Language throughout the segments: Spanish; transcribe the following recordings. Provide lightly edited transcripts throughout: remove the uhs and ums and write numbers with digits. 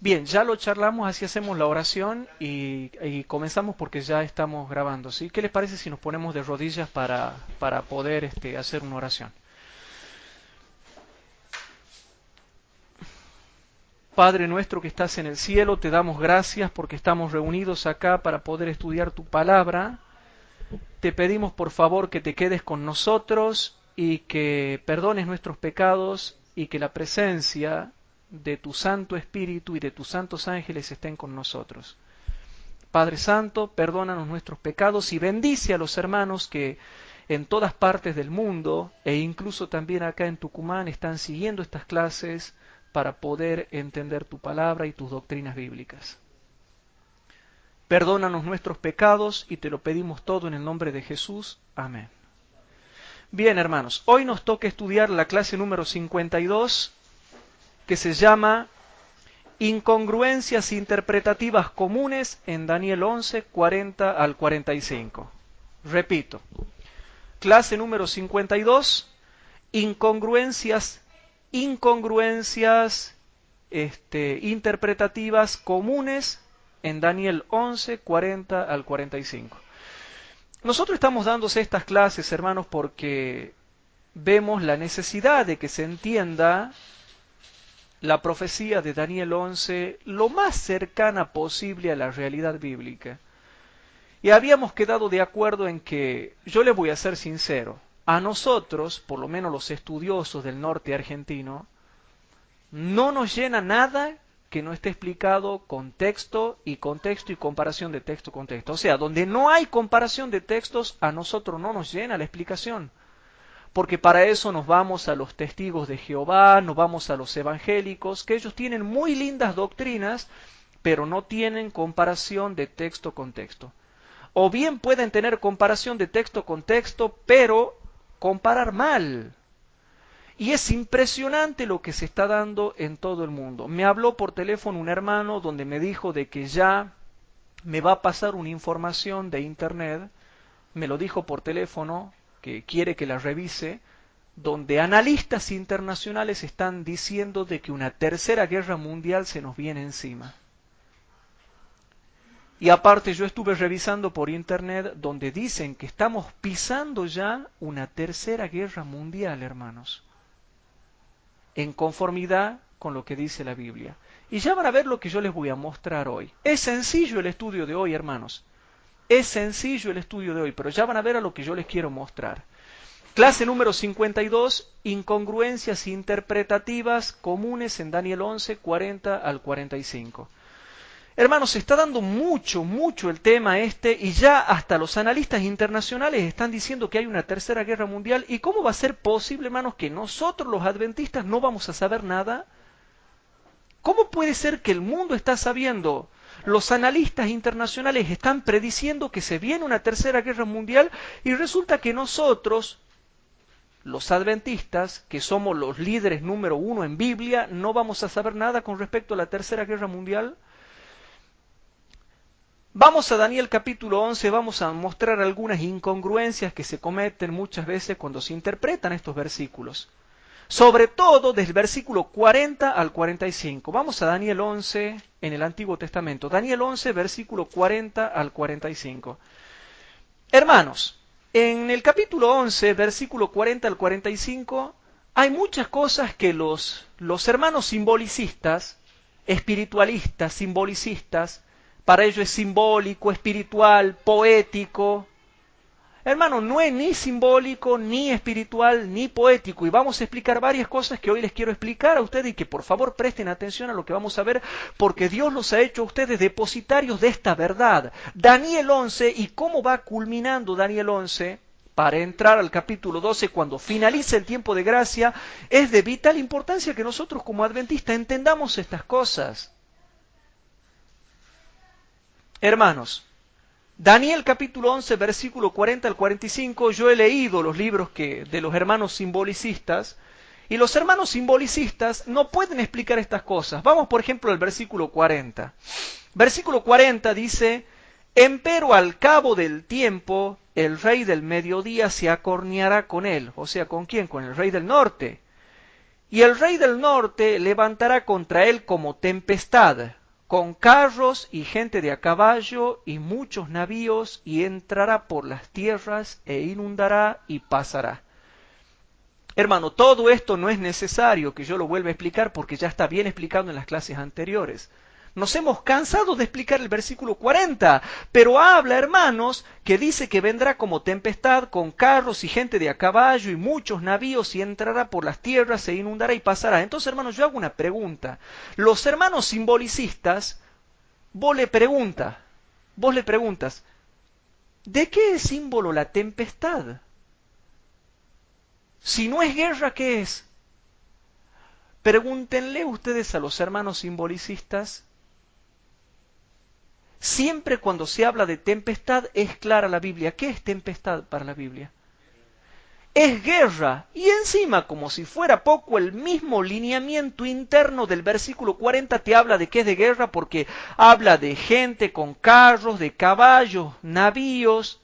Bien, ya lo charlamos, así hacemos la oración y comenzamos porque ya estamos grabando, ¿sí? ¿Qué les parece si nos ponemos de rodillas para poder hacer una oración? Padre nuestro que estás en el cielo, te damos gracias porque estamos reunidos acá para poder estudiar tu palabra. Te pedimos por favor que te quedes con nosotros y que perdones nuestros pecados y que la presencia de tu Santo Espíritu y de tus santos ángeles estén con nosotros. Padre Santo, perdónanos nuestros pecados y bendice a los hermanos que en todas partes del mundo e incluso también acá en Tucumán están siguiendo estas clases para poder entender tu palabra y tus doctrinas bíblicas. Perdónanos nuestros pecados y te lo pedimos todo en el nombre de Jesús. Amén. Bien, hermanos, hoy nos toca estudiar la clase número 52 que se llama Incongruencias interpretativas comunes en Daniel 11, 40 al 45. Repito, clase número 52, incongruencias interpretativas comunes en Daniel 11, 40 al 45. Nosotros estamos dándose estas clases, hermanos, porque vemos la necesidad de que se entienda la profecía de Daniel 11 lo más cercana posible a la realidad bíblica. Y habíamos quedado de acuerdo en que, yo les voy a ser sincero, a nosotros, por lo menos los estudiosos del norte argentino, no nos llena nada que no esté explicado con texto y comparación de texto con texto. O sea, donde no hay comparación de textos, a nosotros no nos llena la explicación. Porque para eso nos vamos a los testigos de Jehová, nos vamos a los evangélicos, que ellos tienen muy lindas doctrinas, pero no tienen comparación de texto con texto. O bien pueden tener comparación de texto con texto, pero comparar mal. Y es impresionante lo que se está dando en todo el mundo. Me habló por teléfono un hermano donde me dijo de que ya me va a pasar una información de internet, me lo dijo por teléfono, que quiere que la revise, donde analistas internacionales están diciendo de que una tercera guerra mundial se nos viene encima. Y aparte yo estuve revisando por internet donde dicen que estamos pisando ya una tercera guerra mundial, hermanos, en conformidad con lo que dice la Biblia. Y ya van a ver lo que yo les voy a mostrar hoy. Es sencillo el estudio de hoy, hermanos. Es sencillo el estudio de hoy, pero ya van a ver a lo que yo les quiero mostrar. Clase número 52, incongruencias interpretativas comunes en Daniel 11, 40 al 45. Hermanos, se está dando mucho el tema y ya hasta los analistas internacionales están diciendo que hay una tercera guerra mundial. ¿Y cómo va a ser posible, hermanos, que nosotros los adventistas no vamos a saber nada? ¿Cómo puede ser que el mundo está sabiendo? Los analistas internacionales están prediciendo que se viene una tercera guerra mundial y resulta que nosotros, los adventistas, que somos los líderes número uno en Biblia, no vamos a saber nada con respecto a la tercera guerra mundial. Vamos a Daniel capítulo 11, vamos a mostrar algunas incongruencias que se cometen muchas veces cuando se interpretan estos versículos. Sobre todo desde el versículo 40 al 45. Vamos a Daniel 11 en el Antiguo Testamento. Daniel 11, versículo 40 al 45. Hermanos, en el capítulo 11, versículo 40 al 45, hay muchas cosas que los hermanos simbolicistas, espiritualistas, simbolicistas, para ellos es simbólico, espiritual, poético. Hermano, no es ni simbólico, ni espiritual, ni poético. Y vamos a explicar varias cosas que hoy les quiero explicar a ustedes y que por favor presten atención a lo que vamos a ver, porque Dios los ha hecho a ustedes depositarios de esta verdad. Daniel 11, y cómo va culminando Daniel 11, para entrar al capítulo 12, cuando finalice el tiempo de gracia, es de vital importancia que nosotros como adventistas entendamos estas cosas. Hermanos, Daniel capítulo 11, versículo 40 al 45, yo he leído los libros de los hermanos simbolicistas, y los hermanos simbolicistas no pueden explicar estas cosas. Vamos, por ejemplo, al versículo 40. Versículo 40 dice, empero al cabo del tiempo, el rey del mediodía se acorneará con él. O sea, ¿con quién? Con el rey del norte. Y el rey del norte levantará contra él como tempestad, con carros y gente de a caballo y muchos navíos, y entrará por las tierras e inundará y pasará. Hermano, todo esto no es necesario que yo lo vuelva a explicar porque ya está bien explicado en las clases anteriores. Nos hemos cansado de explicar el versículo 40, pero habla, hermanos, que dice que vendrá como tempestad con carros y gente de a caballo y muchos navíos y entrará por las tierras, se inundará y pasará. Entonces, hermanos, yo hago una pregunta. Los hermanos simbolicistas, vos le preguntas, ¿de qué es símbolo la tempestad? Si no es guerra, ¿qué es? Pregúntenle ustedes a los hermanos simbolicistas. Siempre cuando se habla de tempestad es clara la Biblia. ¿Qué es tempestad para la Biblia? Es guerra. Y encima, como si fuera poco, el mismo lineamiento interno del versículo 40 te habla de que es de guerra porque habla de gente con carros, de caballos, navíos,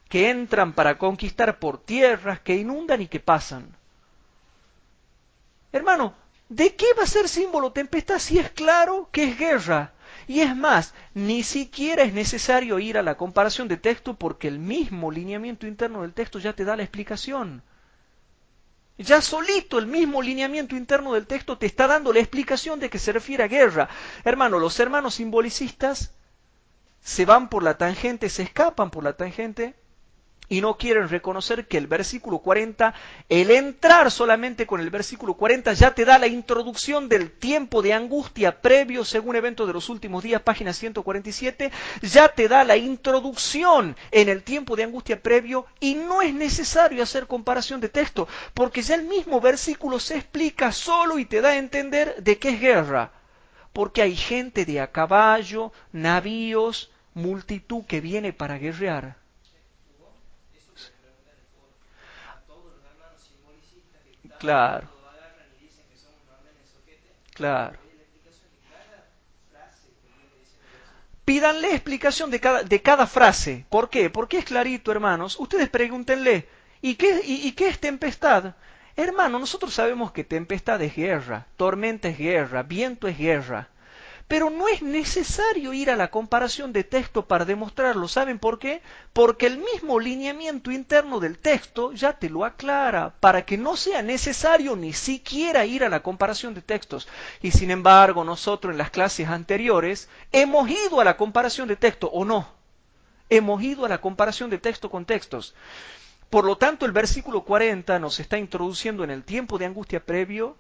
que entran para conquistar por tierras, que inundan y que pasan. Hermano, ¿de qué va a ser símbolo tempestad si es claro que es guerra? Y es más, ni siquiera es necesario ir a la comparación de texto porque el mismo lineamiento interno del texto ya te da la explicación. Ya solito el mismo lineamiento interno del texto te está dando la explicación de que se refiere a guerra. Hermano, los hermanos simbolicistas se van por la tangente, se escapan por la tangente y no quieren reconocer que el versículo 40, el entrar solamente con el versículo 40 ya te da la introducción del tiempo de angustia previo según evento de los últimos días, página 147, ya te da la introducción en el tiempo de angustia previo y no es necesario hacer comparación de texto, porque ya el mismo versículo se explica solo y te da a entender de qué es guerra, porque hay gente de a caballo, navíos, multitud que viene para guerrear. Claro, claro. Pídanle explicación de cada frase. ¿Por qué? Porque es clarito, hermanos. Ustedes pregúntenle, ¿y qué es tempestad? Hermano, nosotros sabemos que tempestad es guerra, tormenta es guerra, viento es guerra. Pero no es necesario ir a la comparación de texto para demostrarlo. ¿Saben por qué? Porque el mismo lineamiento interno del texto ya te lo aclara, para que no sea necesario ni siquiera ir a la comparación de textos. Y sin embargo, nosotros en las clases anteriores hemos ido a la comparación de texto, ¿o no? Hemos ido a la comparación de texto con textos. Por lo tanto, el versículo 40 nos está introduciendo en el tiempo de angustia previo,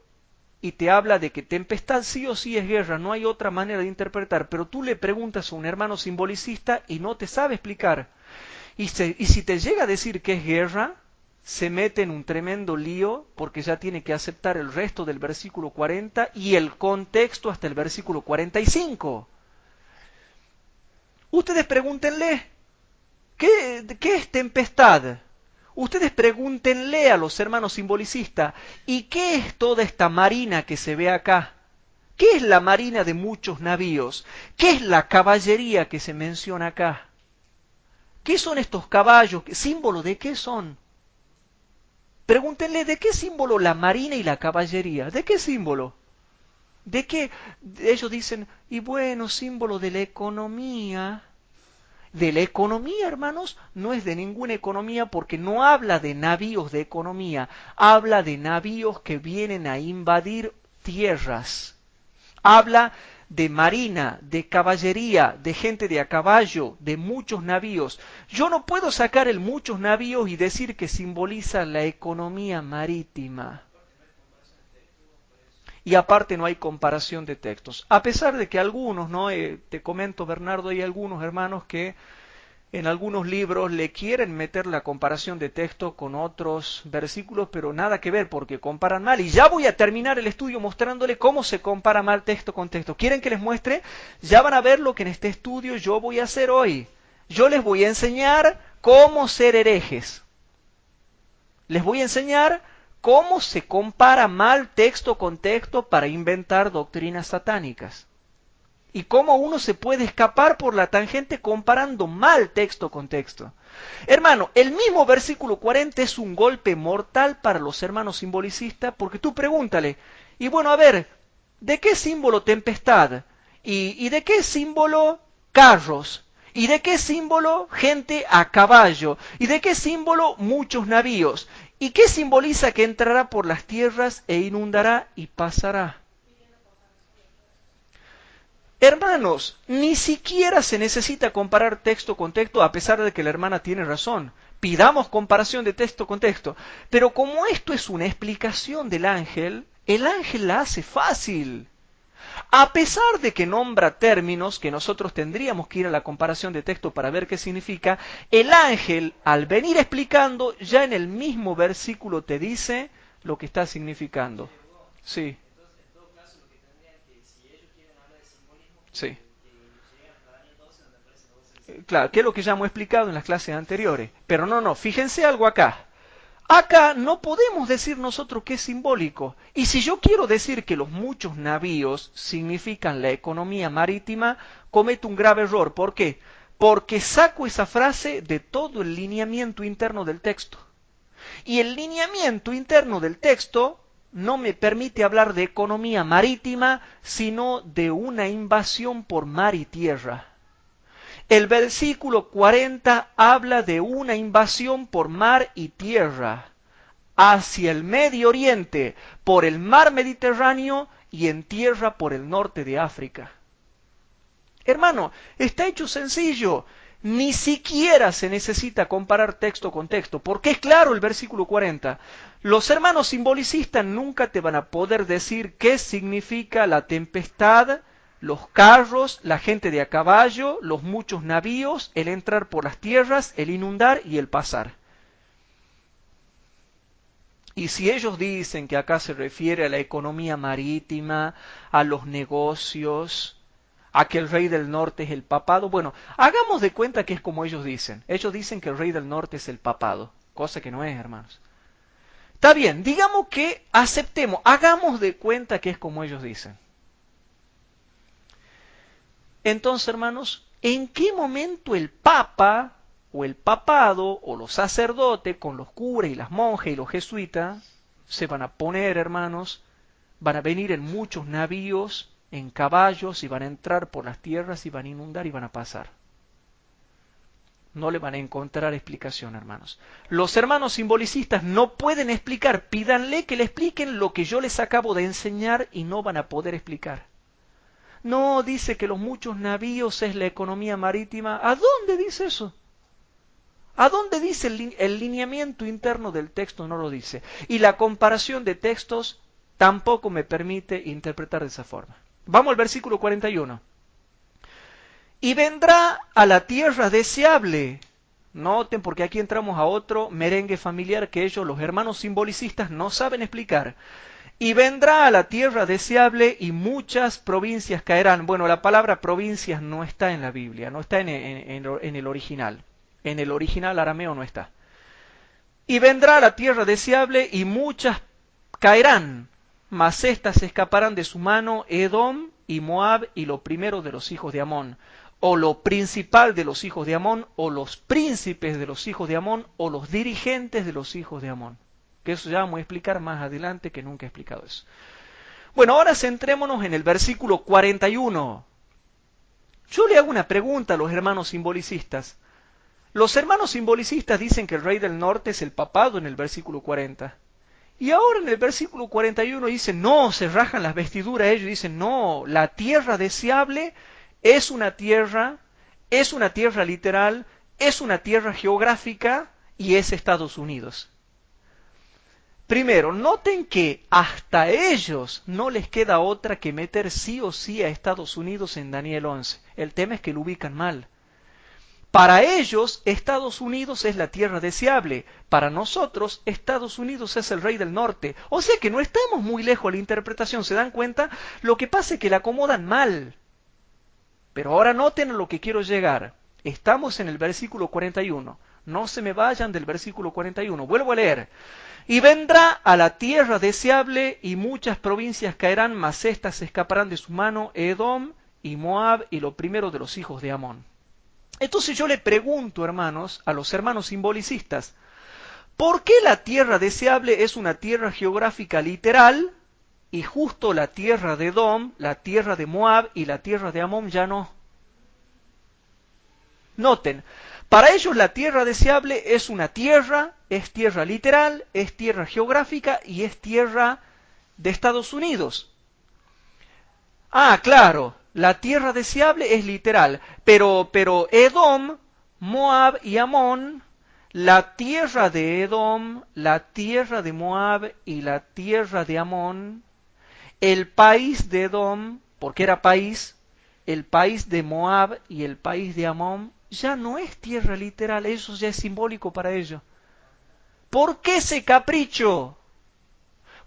y te habla de que tempestad sí o sí es guerra, no hay otra manera de interpretar, pero tú le preguntas a un hermano simbolicista y no te sabe explicar. Y si te llega a decir que es guerra, se mete en un tremendo lío porque ya tiene que aceptar el resto del versículo 40 y el contexto hasta el versículo 45. Ustedes pregúntenle, ¿qué es tempestad? Ustedes pregúntenle a los hermanos simbolicistas, ¿y qué es toda esta marina que se ve acá? ¿Qué es la marina de muchos navíos? ¿Qué es la caballería que se menciona acá? ¿Qué son estos caballos? ¿Símbolo de qué son? Pregúntenle, ¿de qué símbolo la marina y la caballería? ¿De qué símbolo? ¿De qué? Ellos dicen, y bueno, símbolo de la economía. De la economía, hermanos, no es de ninguna economía porque no habla de navíos de economía, habla de navíos que vienen a invadir tierras. Habla de marina, de caballería, de gente de a caballo, de muchos navíos. Yo no puedo sacar el muchos navíos y decir que simboliza la economía marítima. Y aparte no hay comparación de textos. A pesar de que algunos, ¿no? Te comento, Bernardo, hay algunos hermanos que en algunos libros le quieren meter la comparación de texto con otros versículos, pero nada que ver porque comparan mal. Y ya voy a terminar el estudio mostrándole cómo se compara mal texto con texto. ¿Quieren que les muestre? Ya van a ver lo que en este estudio yo voy a hacer hoy. Yo les voy a enseñar cómo ser herejes. Les voy a enseñar cómo se compara mal texto con texto para inventar doctrinas satánicas. Y cómo uno se puede escapar por la tangente comparando mal texto con texto. Hermano, el mismo versículo 40 es un golpe mortal para los hermanos simbolicistas, porque tú pregúntale, Y bueno, a ver, ¿de qué símbolo tempestad? ¿Y de qué símbolo carros? ¿Y de qué símbolo gente a caballo? ¿Y de qué símbolo muchos navíos? ¿Y qué simboliza que entrará por las tierras e inundará y pasará? Hermanos, ni siquiera se necesita comparar texto con texto, a pesar de que la hermana tiene razón. Pidamos comparación de texto con texto. Pero como esto es una explicación del ángel, el ángel la hace fácil. A pesar de que nombra términos que nosotros tendríamos que ir a la comparación de texto para ver qué significa, el ángel, al venir explicando, ya en el mismo versículo te dice lo que está significando. Sí, sí. Claro, que es lo que ya hemos explicado en las clases anteriores. Pero no, fíjense algo acá. Acá no podemos decir nosotros que es simbólico. Y si yo quiero decir que los muchos navíos significan la economía marítima, cometo un grave error. ¿Por qué? Porque saco esa frase de todo el lineamiento interno del texto. Y el lineamiento interno del texto no me permite hablar de economía marítima, sino de una invasión por mar y tierra. El versículo 40 habla de una invasión por mar y tierra hacia el Medio Oriente, por el mar Mediterráneo y en tierra por el norte de África. Hermano, está hecho sencillo. Ni siquiera se necesita comparar texto con texto, porque es claro el versículo 40. Los hermanos simbolicistas nunca te van a poder decir qué significa la tempestad, los carros, la gente de a caballo, los muchos navíos, el entrar por las tierras, el inundar y el pasar. Y si ellos dicen que acá se refiere a la economía marítima, a los negocios, a que el rey del norte es el papado, bueno, hagamos de cuenta que es como ellos dicen. Ellos dicen que el rey del norte es el papado, cosa que no es, hermanos. Está bien, digamos que aceptemos, hagamos de cuenta que es como ellos dicen. Entonces, hermanos, ¿en qué momento el papa o el papado o los sacerdotes con los curas y las monjas y los jesuitas se van a poner, hermanos, van a venir en muchos navíos, en caballos y van a entrar por las tierras y van a inundar y van a pasar? No le van a encontrar explicación, hermanos. Los hermanos simbolicistas no pueden explicar, pídanle que le expliquen lo que yo les acabo de enseñar y no van a poder explicar. No, dice que los muchos navíos es la economía marítima. ¿A dónde dice eso? ¿A dónde dice el lineamiento interno del texto? No lo dice. Y la comparación de textos tampoco me permite interpretar de esa forma. Vamos al versículo 41. Y vendrá a la tierra deseable. Noten, porque aquí entramos a otro merengue familiar que ellos, los hermanos simbolicistas, no saben explicar. Y vendrá a la tierra deseable y muchas provincias caerán. Bueno, la palabra provincias no está en la Biblia, no está en el original. En el original arameo no está. Y vendrá a la tierra deseable y muchas caerán, mas éstas escaparán de su mano, Edom y Moab y lo primero de los hijos de Amón, o lo principal de los hijos de Amón, o los príncipes de los hijos de Amón, o los dirigentes de los hijos de Amón. Que eso ya vamos a explicar más adelante, que nunca he explicado eso. Bueno, ahora centrémonos en el versículo 41. Yo le hago una pregunta a los hermanos simbolicistas. Los hermanos simbolicistas dicen que el rey del norte es el papado en el versículo 40. Y ahora en el versículo 41 dicen, no, se rajan las vestiduras. Ellos dicen, no, la tierra deseable es una tierra literal, es una tierra geográfica y es Estados Unidos. Primero, noten que hasta ellos no les queda otra que meter sí o sí a Estados Unidos en Daniel 11. El tema es que lo ubican mal. Para ellos, Estados Unidos es la tierra deseable. Para nosotros, Estados Unidos es el rey del norte. O sea que no estamos muy lejos de la interpretación, ¿se dan cuenta? Lo que pasa es que la acomodan mal. Pero ahora noten a lo que quiero llegar. Estamos en el versículo 41. No se me vayan del versículo 41. Vuelvo a leer. Y vendrá a la tierra deseable y muchas provincias caerán, mas éstas escaparán de su mano, Edom y Moab y lo primero de los hijos de Amón. Entonces yo le pregunto, hermanos, a los hermanos simbolicistas, ¿por qué la tierra deseable es una tierra geográfica literal y justo la tierra de Edom, la tierra de Moab y la tierra de Amón ya no. Noten, para ellos la tierra deseable es una tierra, es tierra literal, es tierra geográfica y es tierra de Estados Unidos. Ah, claro, la tierra deseable es literal, pero Edom, Moab y Amón, la tierra de Edom, la tierra de Moab y la tierra de Amón, el país de Edom, porque era país, el país de Moab y el país de Amón, ya no es tierra literal, eso ya es simbólico para ellos. ¿Por qué ese capricho?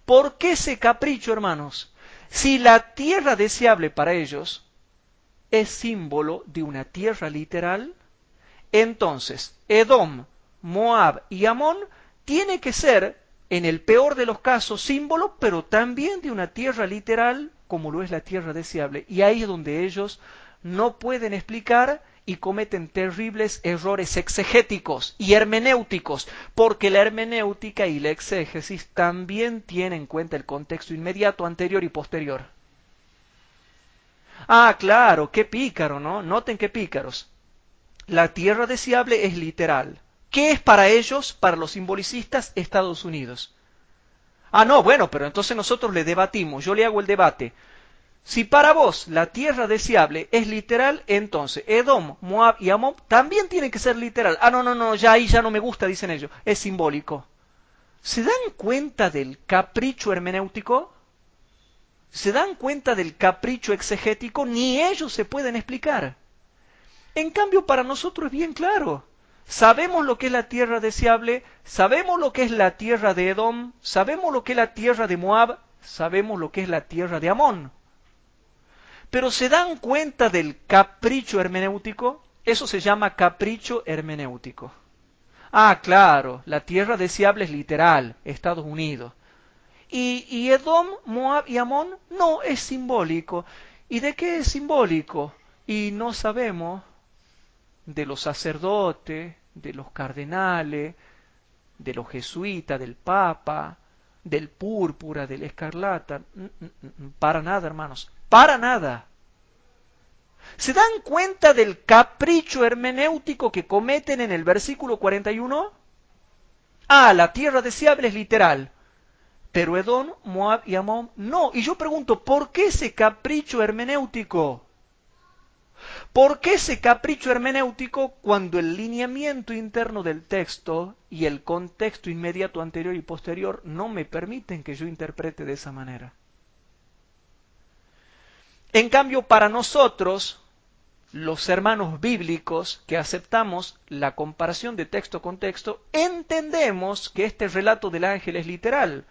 ¿Por qué ese capricho, hermanos? Si la tierra deseable para ellos es símbolo de una tierra literal, entonces Edom, Moab y Amón tiene que ser, en el peor de los casos, símbolo, pero también de una tierra literal como lo es la tierra deseable. Y ahí es donde ellos no pueden explicar y cometen terribles errores exegéticos y hermenéuticos, porque la hermenéutica y la exégesis también tienen en cuenta el contexto inmediato, anterior y posterior. Ah, claro, qué pícaro, ¿no? Noten qué pícaros. La tierra deseable es literal. ¿Qué es para ellos, para los simbolicistas, Estados Unidos? Ah, no, bueno, pero entonces nosotros le debatimos, yo le hago el debate. Si para vos la tierra deseable es literal, entonces Edom, Moab y Amón también tienen que ser literal. Ah, no, ya ahí ya no me gusta, dicen ellos, es simbólico. ¿Se dan cuenta del capricho hermenéutico? ¿Se dan cuenta del capricho exegético? Ni ellos se pueden explicar. En cambio, para nosotros es bien claro. Sabemos lo que es la tierra deseable, sabemos lo que es la tierra de Edom, sabemos lo que es la tierra de Moab, sabemos lo que es la tierra de Amón. Pero ¿se dan cuenta del capricho hermenéutico? Eso se llama capricho hermenéutico. Ah, claro, la tierra deseable es literal, Estados Unidos. Y Edom, Moab y Amón no, es simbólico. ¿Y de qué es simbólico? Y no sabemos de los sacerdotes, de los cardenales, de los jesuitas, del papa, del púrpura, del escarlata. Para nada, hermanos, para nada. ¿Se dan cuenta del capricho hermenéutico que cometen en el versículo 41? Ah, la tierra deseable es literal, pero Edom, Moab y Amón no. Y yo pregunto, ¿por qué ese capricho hermenéutico? ¿Por qué ese capricho hermenéutico cuando el lineamiento interno del texto y el contexto inmediato anterior y posterior no me permiten que yo interprete de esa manera? En cambio, para nosotros, los hermanos bíblicos que aceptamos la comparación de texto con texto, entendemos que este relato del ángel es literal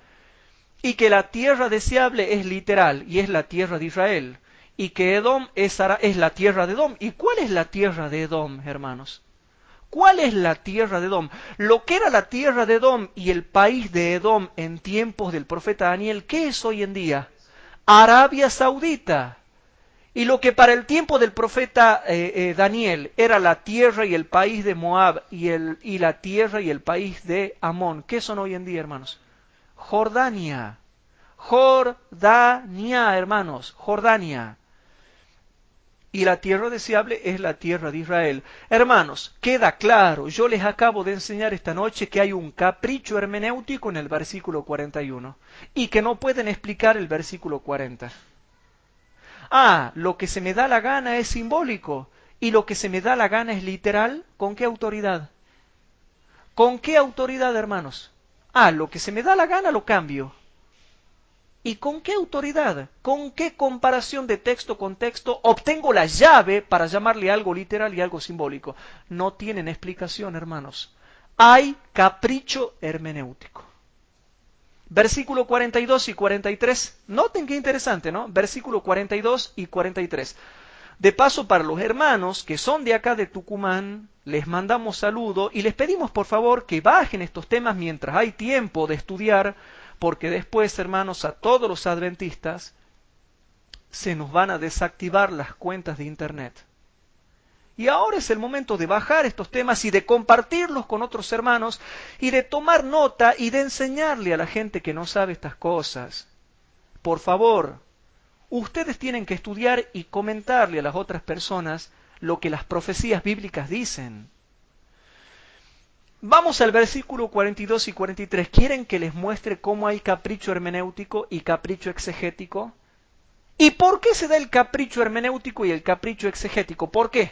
y que la tierra deseable es literal y es la tierra de Israel y que Edom es la tierra de Edom. ¿Y cuál es la tierra de Edom, hermanos? ¿Cuál es la tierra de Edom? Lo que era la tierra de Edom y el país de Edom en tiempos del profeta Daniel, ¿qué es hoy en día? Arabia Saudita. Y lo que para el tiempo del profeta Daniel era la tierra y el país de Moab y la tierra y el país de Amón, ¿qué son hoy en día, hermanos? Jordania. Jordania, hermanos, Jordania. Y la tierra deseable es la tierra de Israel. Hermanos, queda claro, yo les acabo de enseñar esta noche que hay un capricho hermenéutico en el versículo 41 y que no pueden explicar el versículo 40. Ah, lo que se me da la gana es simbólico y lo que se me da la gana es literal. ¿Con qué autoridad? ¿Con qué autoridad, hermanos? Ah, lo que se me da la gana lo cambio. ¿Y con qué autoridad? ¿Con qué comparación de texto con texto obtengo la llave para llamarle algo literal y algo simbólico? No tienen explicación, hermanos. Hay capricho hermenéutico. Versículo 42 y 43. Noten qué interesante, ¿no? Versículo 42 y 43. De paso, para los hermanos que son de acá de Tucumán, les mandamos saludo y les pedimos por favor que bajen estos temas mientras hay tiempo de estudiar, porque después, hermanos, a todos los adventistas se nos van a desactivar las cuentas de internet. Y ahora es el momento de bajar estos temas y de compartirlos con otros hermanos y de tomar nota y de enseñarle a la gente que no sabe estas cosas. por favor, ustedes tienen que estudiar y comentarle a las otras personas lo que las profecías bíblicas dicen. Vamos al versículo 42 y 43. ¿Quieren que les muestre cómo hay capricho hermenéutico y capricho exegético? ¿Y por qué se da el capricho hermenéutico y el capricho exegético? ¿Por qué?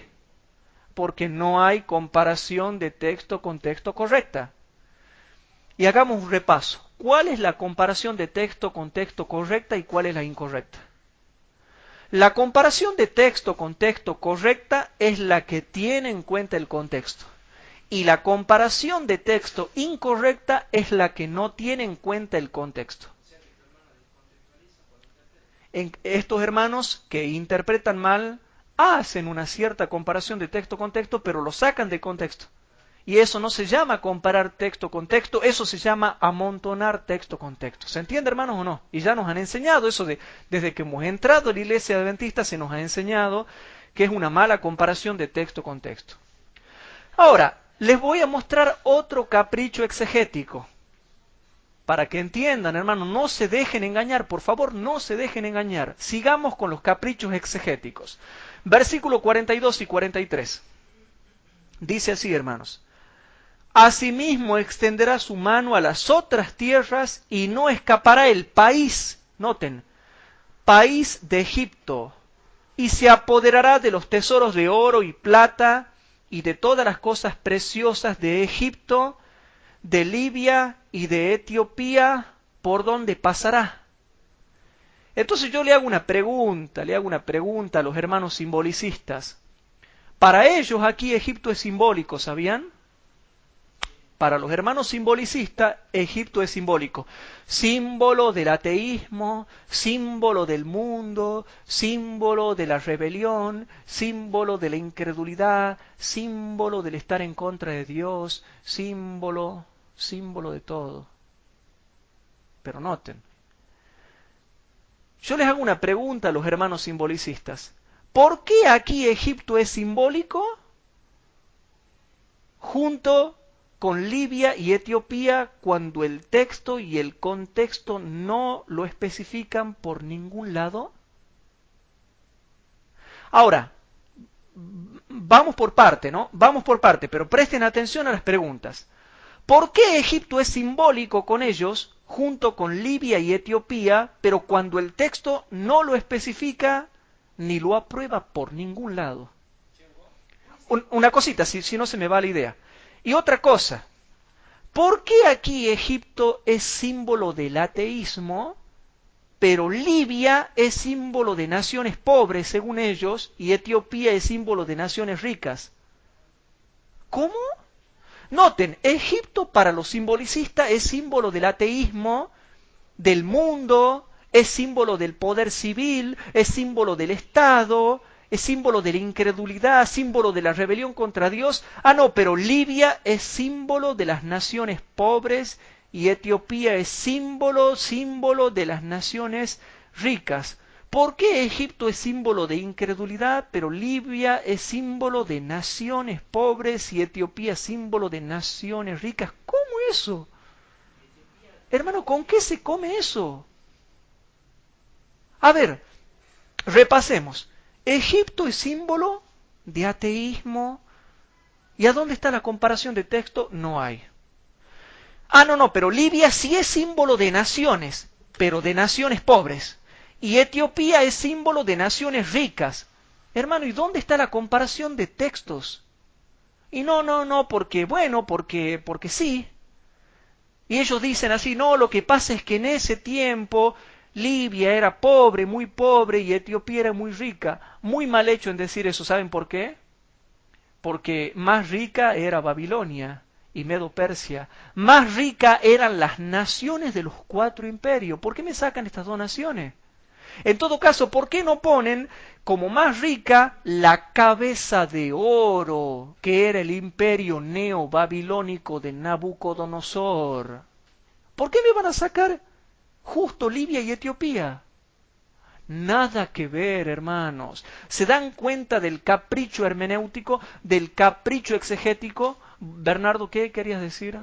Porque no hay comparación de texto con texto correcta. Y hagamos un repaso. ¿Cuál es la comparación de texto con texto correcta y cuál es la incorrecta? La comparación de texto con texto correcta es la que tiene en cuenta el contexto. Y la comparación de texto incorrecta es la que no tiene en cuenta el contexto. Estos hermanos que interpretan mal hacen una cierta comparación de texto con texto, pero lo sacan de contexto. Y eso no se llama comparar texto con texto, eso se llama amontonar texto con texto. ¿Se entiende, hermanos, o no? Y ya nos han enseñado eso desde que hemos entrado a la iglesia adventista, se nos ha enseñado que es una mala comparación de texto con texto. Ahora, les voy a mostrar otro capricho exegético. Para que entiendan, hermanos, no se dejen engañar, por favor, no se dejen engañar. Sigamos con los caprichos exegéticos. Versículo 42 y 43. Dice así, hermanos. Asimismo extenderá su mano a las otras tierras y no escapará el país, noten, país de Egipto, y se apoderará de los tesoros de oro y plata y de todas las cosas preciosas de Egipto, de Libia y de Etiopía, por donde pasará. Entonces yo le hago una pregunta a los hermanos simbolicistas. Para ellos aquí Egipto es simbólico, ¿sabían? Para los hermanos simbolicistas, Egipto es simbólico. Símbolo del ateísmo, símbolo del mundo, símbolo de la rebelión, símbolo de la incredulidad, símbolo del estar en contra de Dios, símbolo de todo. Pero noten, yo les hago una pregunta a los hermanos simbolicistas. ¿Por qué aquí Egipto es simbólico junto con Libia y Etiopía cuando el texto y el contexto no lo especifican por ningún lado? Ahora, vamos por parte, ¿no? Vamos por parte, pero presten atención a las preguntas. ¿Por qué Egipto es simbólico con ellos junto con Libia y Etiopía, pero cuando el texto no lo especifica ni lo aprueba por ningún lado? Una cosita, si no se me va la idea. Y otra cosa, ¿por qué aquí Egipto es símbolo del ateísmo, pero Libia es símbolo de naciones pobres, según ellos, y Etiopía es símbolo de naciones ricas? ¿Cómo? Noten, Egipto para los simbolicistas es símbolo del ateísmo, del mundo, es símbolo del poder civil, es símbolo del Estado, es símbolo de la incredulidad, símbolo de la rebelión contra Dios. Ah, no, pero Libia es símbolo de las naciones pobres y Etiopía es símbolo de las naciones ricas. ¿Por qué Egipto es símbolo de incredulidad, pero Libia es símbolo de naciones pobres y Etiopía símbolo de naciones ricas? ¿Cómo eso? Hermano, ¿con qué se come eso? A ver, repasemos. Egipto es símbolo de ateísmo. ¿Y a dónde está la comparación de texto? No hay. Ah, no, pero Libia sí es símbolo de naciones, pero de naciones pobres. Y Etiopía es símbolo de naciones ricas. Hermano, ¿y dónde está la comparación de textos? Y no, porque sí. Y ellos dicen así, no, lo que pasa es que en ese tiempo Libia era pobre, y Etiopía era muy rica. Muy mal hecho en decir eso, ¿saben por qué? Porque más rica era Babilonia y Medo-Persia. Más rica eran las naciones de los 4 imperios. ¿Por qué me sacan estas 2 naciones? En todo caso, ¿por qué no ponen como más rica la cabeza de oro, que era el imperio neo-babilónico de Nabucodonosor? ¿Por qué me van a sacar justo Libia y Etiopía? Nada que ver, hermanos. ¿Se dan cuenta del capricho hermenéutico, del capricho exegético? Bernardo, ¿qué querías decir?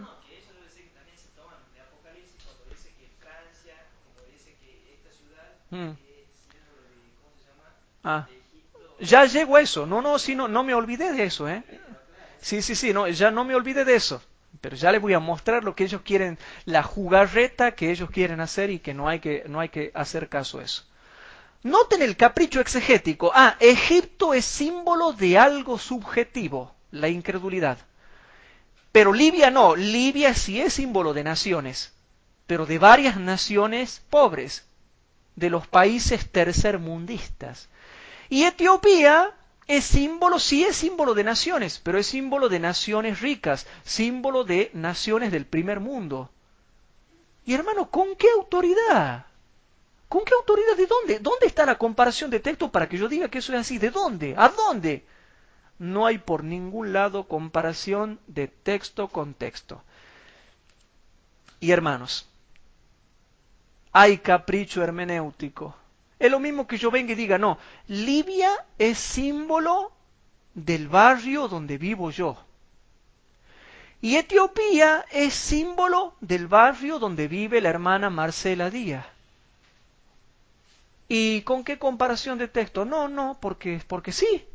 Mm. Ah, ya llego a eso. No, no, sí, no, no me olvidé de eso, ¿eh? Sí, sí, sí, no, ya no me olvidé de eso. Pero ya les voy a mostrar lo que ellos quieren, la jugarreta que ellos quieren hacer y que no hay que hacer caso a eso. Noten el capricho exegético. Ah, Egipto es símbolo de algo subjetivo, la incredulidad. Pero Libia no, Libia sí es símbolo de naciones, pero de varias naciones pobres, de los países tercermundistas. Y Etiopía es símbolo, sí es símbolo de naciones, pero es símbolo de naciones ricas, símbolo de naciones del primer mundo. Y hermano, ¿con qué autoridad? ¿Con qué autoridad? ¿De dónde? ¿Dónde está la comparación de texto para que yo diga que eso es así? ¿De dónde? ¿A dónde? No hay por ningún lado comparación de texto con texto. Y hermanos, hay capricho hermenéutico. Es lo mismo que yo venga y diga, no, Libia es símbolo del barrio donde vivo yo. Y Etiopía es símbolo del barrio donde vive la hermana Marcela Díaz. ¿Y con qué comparación de texto? No, no, porque sí.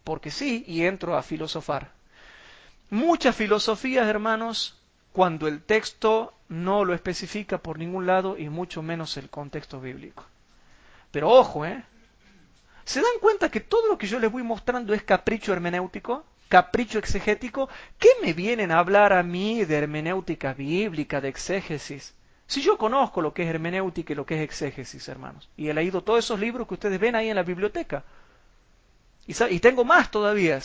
Porque sí, y entro a filosofar. Muchas filosofías, hermanos, cuando el texto no lo especifica por ningún lado y mucho menos el contexto bíblico. Pero ojo, ¿eh? ¿Se dan cuenta que todo lo que yo les voy mostrando es capricho hermenéutico? ¿Capricho exegético? ¿Qué me vienen a hablar a mí de hermenéutica bíblica, de exégesis? Si yo conozco lo que es hermenéutica y lo que es exégesis, hermanos, y he leído todos esos libros que ustedes ven ahí en la biblioteca, y tengo más todavía.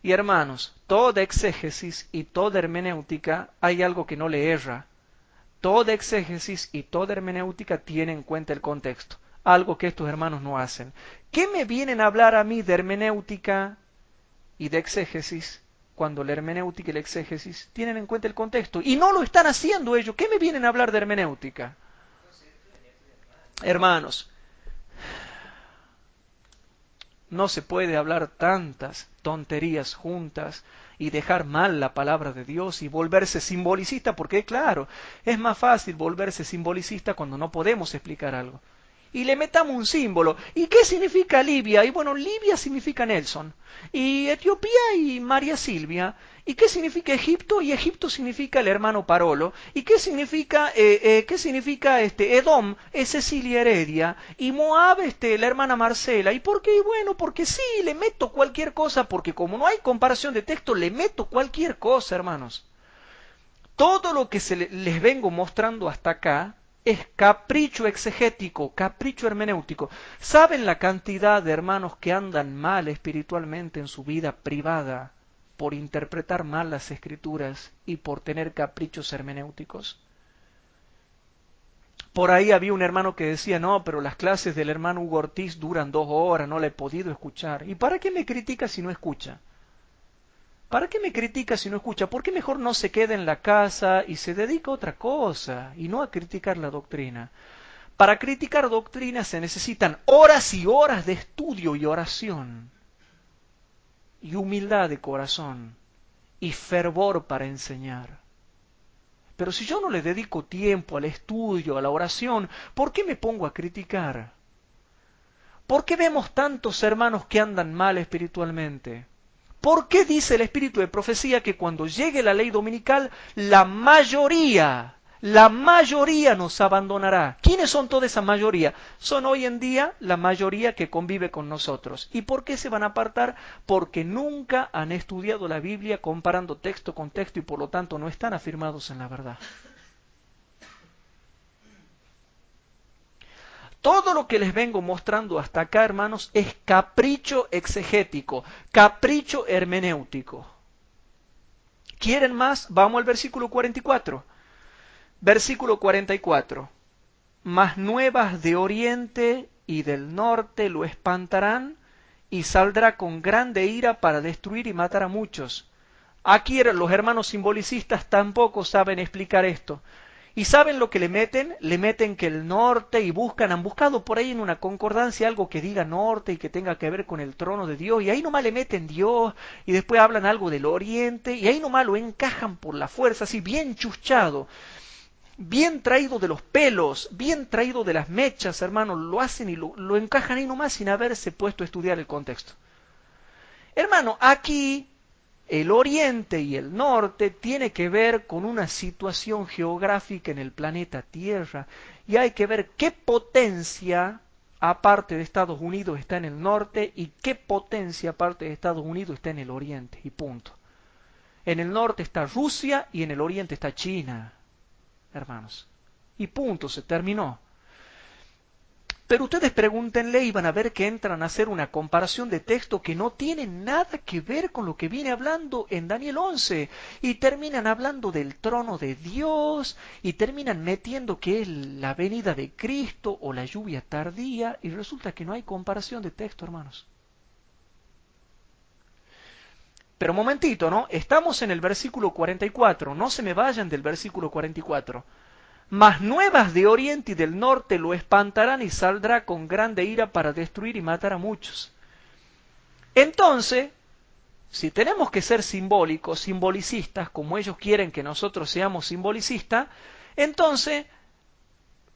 Y hermanos, toda exégesis y toda hermenéutica hay algo que no le erra. Toda exégesis y toda hermenéutica tiene en cuenta el contexto, algo que estos hermanos no hacen. ¿Qué me vienen a hablar a mí de hermenéutica y de exégesis cuando la hermenéutica y la exégesis tienen en cuenta el contexto? Y no lo están haciendo ellos. ¿Qué me vienen a hablar de hermenéutica? Hermanos, no se puede hablar tantas tonterías juntas y dejar mal la palabra de Dios y volverse simbolicista, porque claro, es más fácil volverse simbolicista cuando no podemos explicar algo. Y le metamos un símbolo. ¿Y qué significa Libia? Y bueno, Libia significa Nelson. Y Etiopía y María Silvia. ¿Y qué significa Egipto? Y Egipto significa el hermano Parolo. ¿Y qué significa Edom? Es Cecilia Heredia. Y Moab, la hermana Marcela. ¿Y por qué? Y bueno, porque sí, le meto cualquier cosa, porque como no hay comparación de texto, le meto cualquier cosa, hermanos. Todo lo que les vengo mostrando hasta acá es capricho exegético, capricho hermenéutico. ¿Saben la cantidad de hermanos que andan mal espiritualmente en su vida privada por interpretar mal las escrituras y por tener caprichos hermenéuticos? Por ahí había un hermano que decía, no, pero las clases del hermano Hugo Ortiz duran 2 horas, no la he podido escuchar. ¿Y para qué me critica si no escucha? ¿Para qué me critica si no escucha? ¿Por qué mejor no se queda en la casa y se dedica a otra cosa y no a criticar la doctrina? Para criticar doctrina se necesitan horas y horas de estudio y oración, y humildad de corazón, y fervor para enseñar. Pero si yo no le dedico tiempo al estudio, a la oración, ¿por qué me pongo a criticar? ¿Por qué vemos tantos hermanos que andan mal espiritualmente? ¿Por qué dice el espíritu de profecía que cuando llegue la ley dominical, la mayoría nos abandonará? ¿Quiénes son toda esa mayoría? Son hoy en día la mayoría que convive con nosotros. ¿Y por qué se van a apartar? Porque nunca han estudiado la Biblia comparando texto con texto y por lo tanto no están afirmados en la verdad. Todo lo que les vengo mostrando hasta acá, hermanos, es capricho exegético, capricho hermenéutico. ¿Quieren más? Vamos al versículo 44. Versículo 44. Mas nuevas de oriente y del norte lo espantarán y saldrá con grande ira para destruir y matar a muchos. Aquí los hermanos simbolicistas tampoco saben explicar esto. ¿Y saben lo que le meten? Le meten que el norte y han buscado por ahí en una concordancia algo que diga norte y que tenga que ver con el trono de Dios, y ahí nomás le meten Dios, y después hablan algo del oriente, y ahí nomás lo encajan por la fuerza, así bien chuchado. bien traído de los pelos, bien traído de las mechas, hermano, lo hacen y lo encajan ahí nomás sin haberse puesto a estudiar el contexto. Hermano, aquí el oriente y el norte tiene que ver con una situación geográfica en el planeta Tierra y hay que ver qué potencia aparte de Estados Unidos está en el norte y qué potencia aparte de Estados Unidos está en el oriente y punto. En el norte está Rusia y en el oriente está China, hermanos. Y punto, se terminó. Pero ustedes pregúntenle y van a ver que entran a hacer una comparación de texto que no tiene nada que ver con lo que viene hablando en Daniel 11. Y terminan hablando del trono de Dios y terminan metiendo que es la venida de Cristo o la lluvia tardía y resulta que no hay comparación de texto, hermanos. Pero momentito, ¿no? Estamos en el versículo 44, no se me vayan del versículo 44. Mas nuevas de oriente y del norte lo espantarán y saldrá con grande ira para destruir y matar a muchos. Entonces, si tenemos que ser simbólicos, simbolicistas, como ellos quieren que nosotros seamos simbolicistas, entonces,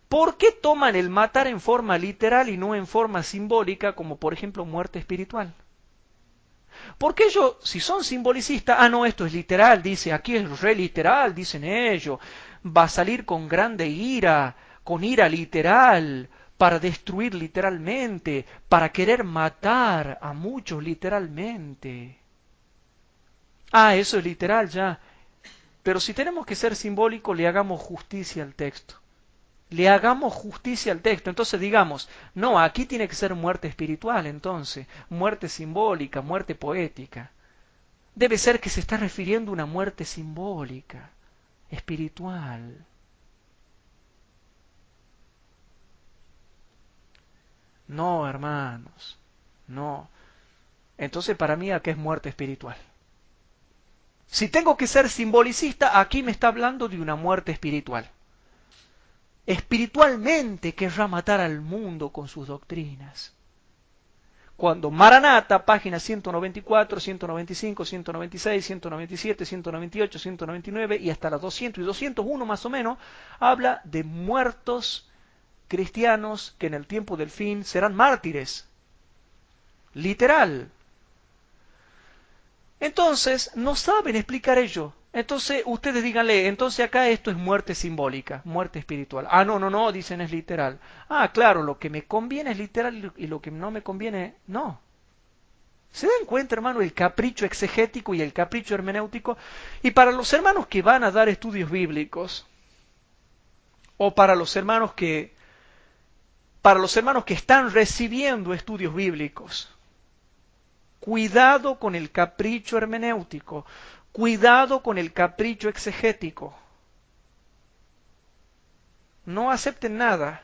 ¿por qué toman el matar en forma literal y no en forma simbólica, como por ejemplo muerte espiritual? Porque ellos, si son simbolicistas, no, esto es literal, dice, aquí es re literal, dicen ellos, va a salir con grande ira, con ira literal, para destruir literalmente, para querer matar a muchos literalmente. Eso es literal ya. Pero si tenemos que ser simbólicos, le hagamos justicia al texto. Le hagamos justicia al texto. Entonces digamos, no, aquí tiene que ser muerte espiritual, entonces, muerte simbólica, muerte poética. Debe ser que se está refiriendo a una muerte simbólica, espiritual. No, hermanos, no. Entonces para mí, ¿qué es muerte espiritual? Si tengo que ser simbolicista, aquí me está hablando de una muerte espiritual. Espiritualmente querrá matar al mundo con sus doctrinas. Cuando Maranata, páginas 194, 195, 196, 197, 198, 199 y hasta las 200 y 201 más o menos, habla de muertos cristianos que en el tiempo del fin serán mártires. Literal. Entonces, no saben explicar ello. Entonces, ustedes díganle, entonces acá esto es muerte simbólica, muerte espiritual. No, dicen es literal. Claro, lo que me conviene es literal y lo que no me conviene, no. ¿Se dan cuenta, hermano, el capricho exegético y el capricho hermenéutico? Y para los hermanos que van a dar estudios bíblicos, o para los hermanos que están recibiendo estudios bíblicos, cuidado con el capricho hermenéutico, cuidado con el capricho exegético. No acepten nada.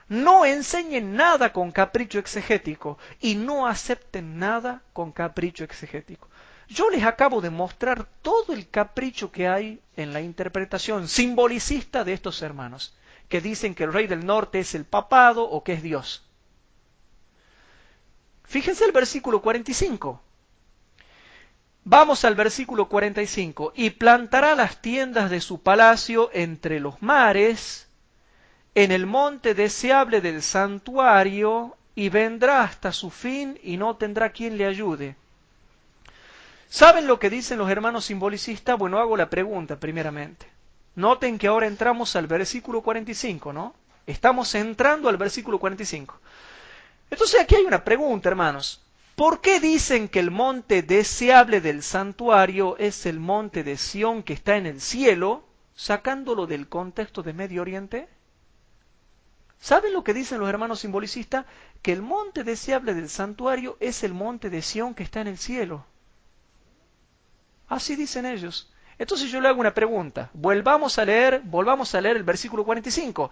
No enseñen nada con capricho exegético y no acepten nada con capricho exegético. Yo les acabo de mostrar todo el capricho que hay en la interpretación simbolicista de estos hermanos, que dicen que el rey del norte es el papado o que es Dios. Fíjense el versículo 45. Vamos al versículo 45. Y plantará las tiendas de su palacio entre los mares, en el monte deseable del santuario, y vendrá hasta su fin y no tendrá quien le ayude. ¿Saben lo que dicen los hermanos simbolicistas? Bueno, hago la pregunta primeramente. Noten que ahora entramos al versículo 45, ¿no? Estamos entrando al versículo 45. Entonces aquí hay una pregunta, hermanos. ¿Por qué dicen que el monte deseable del santuario es el monte de Sión que está en el cielo, sacándolo del contexto de Medio Oriente? ¿Saben lo que dicen los hermanos simbolicistas? Que el monte deseable del santuario es el monte de Sión que está en el cielo. Así dicen ellos. Entonces yo le hago una pregunta. Volvamos a leer el versículo 45.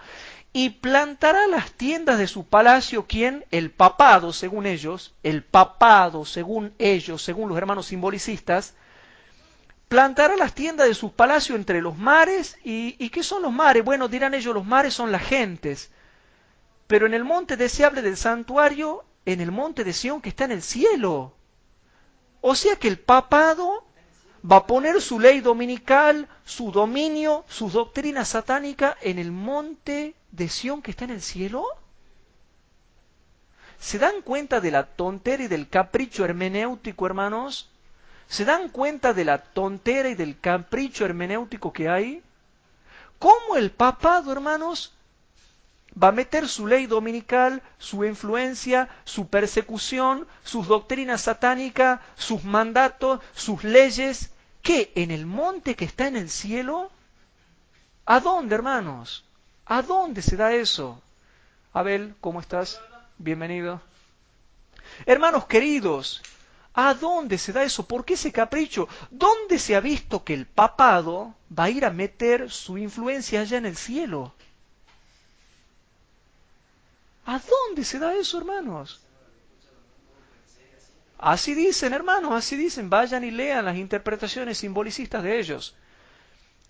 Y plantará las tiendas de su palacio, ¿quién? El papado, según ellos. El papado, según ellos, según los hermanos simbolicistas. Plantará las tiendas de su palacio entre los mares. ¿Y qué son los mares? Bueno, dirán ellos, los mares son las gentes. Pero en el monte deseable del santuario, en el monte de Sión que está en el cielo. O sea que el papado va a poner su ley dominical, su dominio, su doctrina satánica en el monte de Sión que está en el cielo. ¿Se dan cuenta de la tontera y del capricho hermenéutico, hermanos? ¿Se dan cuenta de la tontera y del capricho hermenéutico que hay? ¿Cómo el papado, hermanos, va a meter su ley dominical, su influencia, su persecución, sus doctrinas satánicas, sus mandatos, sus leyes, ¿qué? ¿En el monte que está en el cielo? ¿A dónde, hermanos? ¿A dónde se da eso? Abel, ¿cómo estás? Bienvenido. Hermanos queridos, ¿a dónde se da eso? ¿Por qué ese capricho? ¿Dónde se ha visto que el papado va a ir a meter su influencia allá en el cielo? ¿A dónde se da eso, hermanos? Así dicen, hermanos, así dicen. Vayan y lean las interpretaciones simbolicistas de ellos.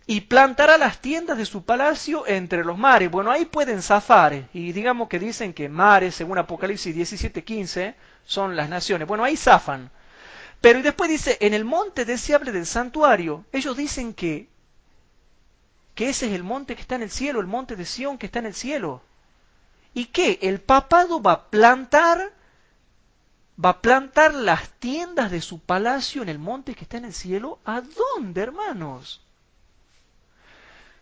Y plantará las tiendas de su palacio entre los mares. Bueno, ahí pueden zafar. Y digamos que dicen que mares, según Apocalipsis 17:15, son las naciones. Bueno, ahí zafan. Pero y después dice, en el monte deseable del santuario. Ellos dicen que ese es el monte que está en el cielo, el monte de Sión que está en el cielo. ¿Y qué? El papado va a plantar las tiendas de su palacio en el monte que está en el cielo. ¿A dónde, hermanos?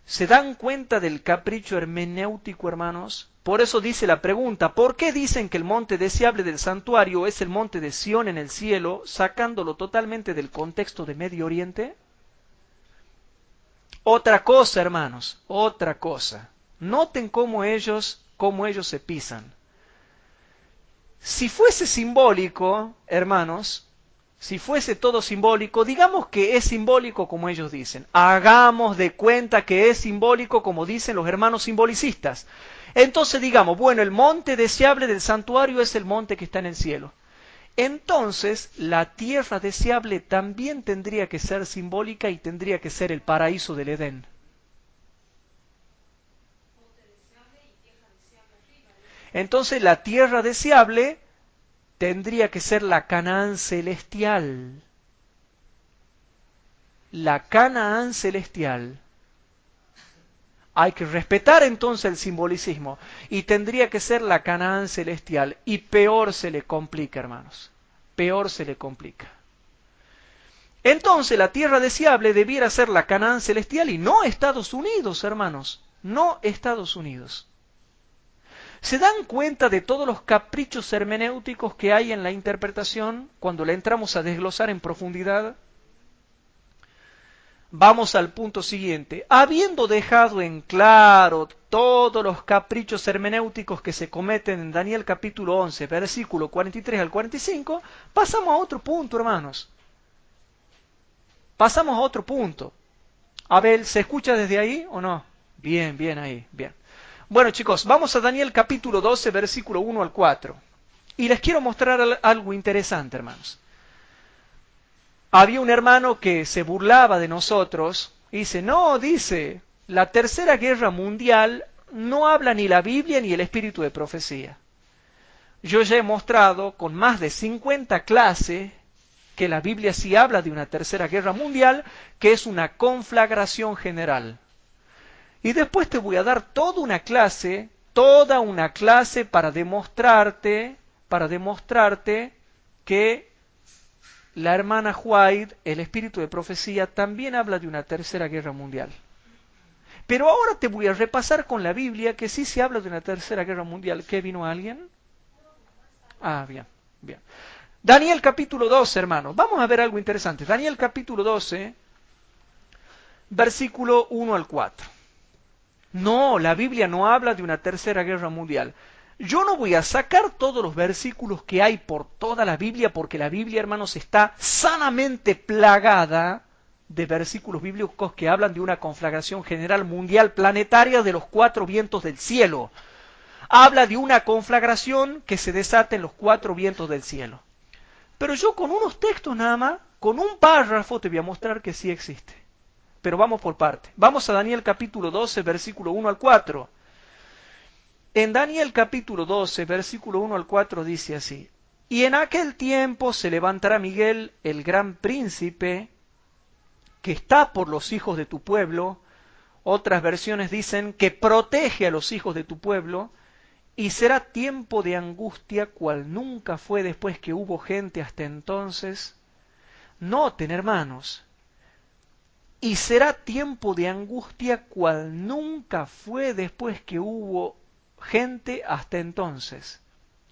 ¿Se dan cuenta del capricho hermenéutico, hermanos? Por eso dice la pregunta, ¿por qué dicen que el monte deseable del santuario es el monte de Sión en el cielo, sacándolo totalmente del contexto de Medio Oriente? Otra cosa, hermanos, otra cosa. Noten cómo ellos se pisan. Si fuese simbólico, hermanos, si fuese todo simbólico, digamos que es simbólico como ellos dicen. Hagamos de cuenta que es simbólico como dicen los hermanos simbolicistas. Entonces digamos, bueno, el monte deseable del santuario es el monte que está en el cielo. Entonces la tierra deseable también tendría que ser simbólica y tendría que ser el paraíso del Edén. Entonces la tierra deseable tendría que ser la Canaán celestial. La Canaán celestial. Hay que respetar entonces el simbolicismo y tendría que ser la Canaán celestial. Y peor se le complica, hermanos. Peor se le complica. Entonces la tierra deseable debiera ser la Canaán celestial y no Estados Unidos, hermanos. No Estados Unidos. ¿Se dan cuenta de todos los caprichos hermenéuticos que hay en la interpretación cuando la entramos a desglosar en profundidad? Vamos al punto siguiente. Habiendo dejado en claro todos los caprichos hermenéuticos que se cometen en Daniel capítulo 11, versículo 43 al 45, pasamos a otro punto, hermanos. Pasamos a otro punto. Abel, ¿se escucha desde ahí o no? Bien, bien ahí, bien. Bueno, chicos, vamos a Daniel capítulo 12, versículo 1 al 4. Y les quiero mostrar algo interesante, hermanos. Había un hermano que se burlaba de nosotros y dice, la Tercera Guerra Mundial no habla ni la Biblia ni el espíritu de profecía. Yo ya he mostrado con más de 50 clases que la Biblia sí habla de una Tercera Guerra Mundial, que es una conflagración general. Y después te voy a dar toda una clase para demostrarte que la hermana White, el espíritu de profecía, también habla de una tercera guerra mundial. Pero ahora te voy a repasar con la Biblia que sí se habla de una tercera guerra mundial. ¿Qué vino alguien? Ah, bien, bien. Daniel capítulo 12, hermanos. Vamos a ver algo interesante. Daniel capítulo 12, versículo 1 al 4. No, la Biblia no habla de una tercera guerra mundial. Yo no voy a sacar todos los versículos que hay por toda la Biblia, porque la Biblia, hermanos, está sanamente plagada de versículos bíblicos que hablan de una conflagración general mundial planetaria de los cuatro vientos del cielo. Habla de una conflagración que se desata en los cuatro vientos del cielo. Pero yo con unos textos nada más, con un párrafo, te voy a mostrar que sí existe. Pero vamos por parte. Vamos a Daniel capítulo 12, versículo 1 al 4. En Daniel capítulo 12, versículo 1 al 4 dice así: Y en aquel tiempo se levantará Miguel, el gran príncipe, que está por los hijos de tu pueblo. Otras versiones dicen que protege a los hijos de tu pueblo. Y será tiempo de angustia cual nunca fue después que hubo gente hasta entonces. Noten, hermanos. Y será tiempo de angustia cual nunca fue después que hubo gente hasta entonces.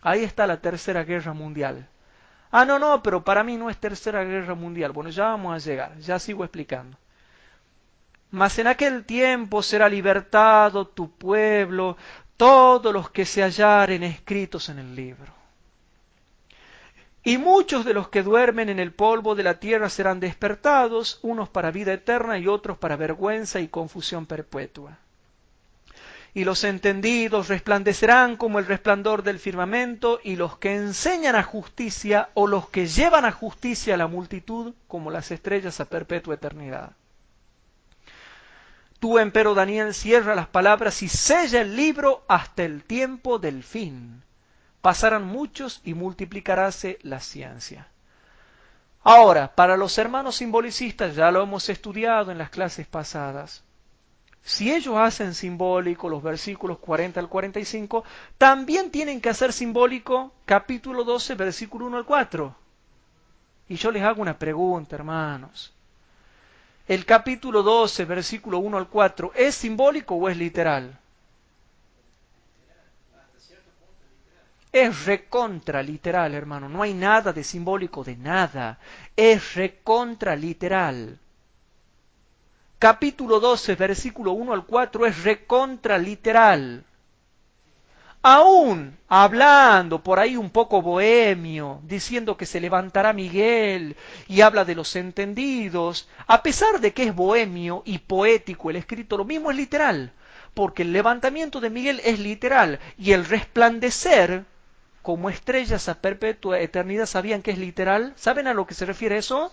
Ahí está la Tercera Guerra Mundial. Ah, no, pero para mí no es Tercera Guerra Mundial. Bueno, ya vamos a llegar, ya sigo explicando. Mas en aquel tiempo será libertado tu pueblo, todos los que se hallaren escritos en el libro. Y muchos de los que duermen en el polvo de la tierra serán despertados, unos para vida eterna y otros para vergüenza y confusión perpetua. Y los entendidos resplandecerán como el resplandor del firmamento, y los que enseñan a justicia o los que llevan a justicia a la multitud como las estrellas a perpetua eternidad. Tú, empero, Daniel, cierra las palabras y sella el libro hasta el tiempo del fin. Pasarán muchos y multiplicaráse la ciencia. Ahora, para los hermanos simbolicistas, ya lo hemos estudiado en las clases pasadas, si ellos hacen simbólico los versículos 40 al 45, también tienen que hacer simbólico capítulo 12, versículo 1 al 4. Y yo les hago una pregunta, hermanos. ¿El capítulo 12, versículo 1 al 4, es simbólico o es literal? Es recontra literal, hermano. No hay nada de simbólico de nada. Es recontra literal. Capítulo 12, versículo 1 al 4 es recontra literal. Aún hablando por ahí un poco bohemio, diciendo que se levantará Miguel y habla de los entendidos, a pesar de que es bohemio y poético el escrito, lo mismo es literal, porque el levantamiento de Miguel es literal y el resplandecer como estrellas a perpetua eternidad, ¿sabían que es literal? ¿Saben a lo que se refiere eso?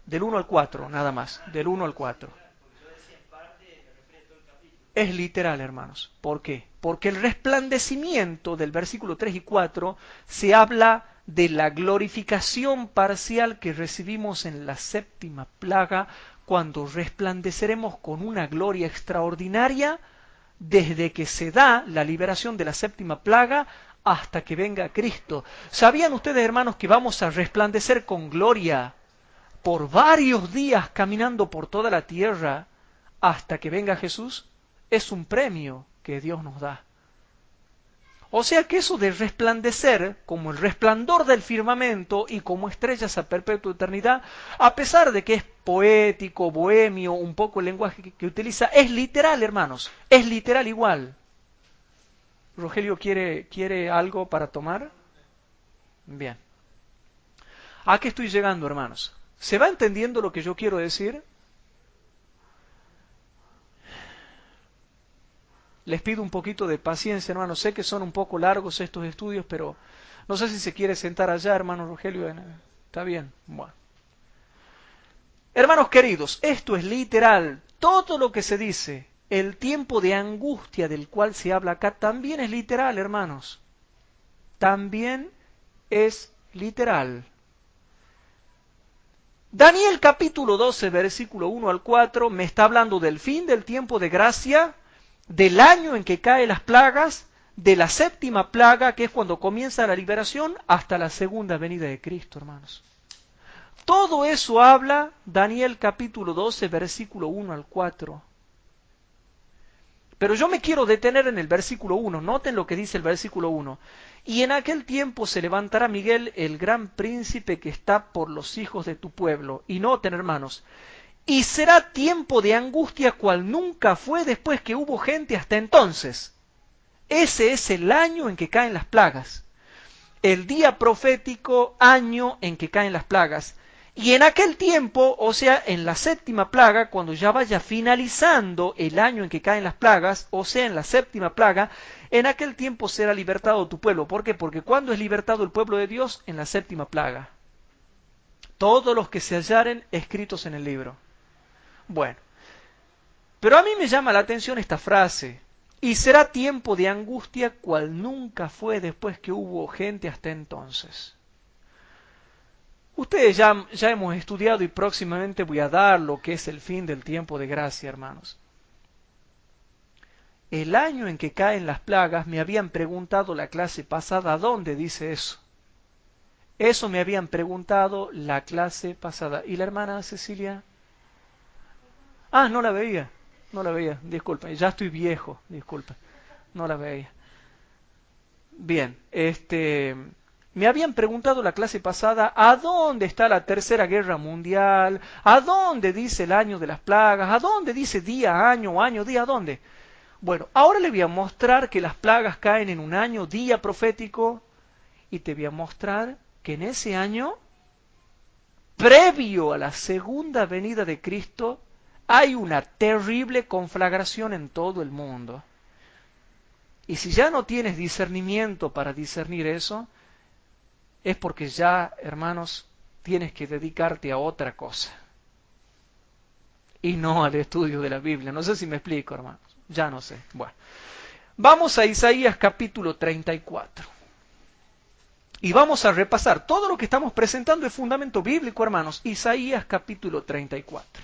Del 1 al 4, nada más, del 1 al 4. Es literal, hermanos. ¿Por qué? Porque el resplandecimiento del versículo 3 y 4 se habla de la glorificación parcial que recibimos en la séptima plaga, cuando resplandeceremos con una gloria extraordinaria desde que se da la liberación de la séptima plaga hasta que venga Cristo. ¿Sabían ustedes, hermanos, que vamos a resplandecer con gloria por varios días caminando por toda la tierra hasta que venga Jesús? Es un premio que Dios nos da. O sea que eso de resplandecer como el resplandor del firmamento y como estrellas a perpetua eternidad, a pesar de que es poético, bohemio, un poco el lenguaje que utiliza, es literal, hermanos, es literal igual. Rogelio, ¿quiere algo para tomar? Bien. ¿A qué estoy llegando, hermanos? ¿Se va entendiendo lo que yo quiero decir? Les pido un poquito de paciencia, hermanos. Sé que son un poco largos estos estudios, pero no sé si se quiere sentar allá, hermano Rogelio. ¿Está bien? Bueno. Hermanos queridos, esto es literal. Todo lo que se dice, el tiempo de angustia del cual se habla acá, también es literal, hermanos. También es literal. Daniel capítulo 12, versículo 1 al 4, me está hablando del fin del tiempo de gracia, del año en que caen las plagas, de la séptima plaga, que es cuando comienza la liberación, hasta la segunda venida de Cristo, hermanos. Todo eso habla Daniel capítulo 12, versículo 1 al 4. Pero yo me quiero detener en el versículo 1. Noten lo que dice el versículo 1. Y en aquel tiempo se levantará Miguel, el gran príncipe que está por los hijos de tu pueblo. Y noten, hermanos, y será tiempo de angustia cual nunca fue después que hubo gente hasta entonces. Ese es el año en que caen las plagas. El día profético, año en que caen las plagas. Y en aquel tiempo, o sea, en la séptima plaga, cuando ya vaya finalizando el año en que caen las plagas, o sea, en la séptima plaga, en aquel tiempo será libertado tu pueblo. ¿Por qué? Porque ¿cuándo es libertado el pueblo de Dios? En la séptima plaga. Todos los que se hallaren escritos en el libro. Bueno, pero a mí me llama la atención esta frase. Y será tiempo de angustia cual nunca fue después que hubo gente hasta entonces. Ustedes ya hemos estudiado y próximamente voy a dar lo que es el fin del tiempo de gracia, hermanos. El año en que caen las plagas, me habían preguntado la clase pasada, ¿dónde dice eso? Eso me habían preguntado la clase pasada. ¿Y la hermana Cecilia? Ah, no la veía. No la veía, disculpa. Ya estoy viejo, disculpa. No la veía. Bien, me habían preguntado la clase pasada, ¿a dónde está la Tercera Guerra Mundial? ¿A dónde dice el año de las plagas? ¿A dónde dice día, año, día? ¿A dónde? Bueno, ahora le voy a mostrar que las plagas caen en un año, día profético, y te voy a mostrar que en ese año, previo a la segunda venida de Cristo, hay una terrible conflagración en todo el mundo. Y si ya no tienes discernimiento para discernir eso, es porque ya, hermanos, tienes que dedicarte a otra cosa. Y no al estudio de la Biblia. No sé si me explico, hermanos. Ya no sé. Bueno, vamos a Isaías capítulo 34. Y vamos a repasar. Todo lo que estamos presentando es fundamento bíblico, hermanos. Isaías capítulo 34.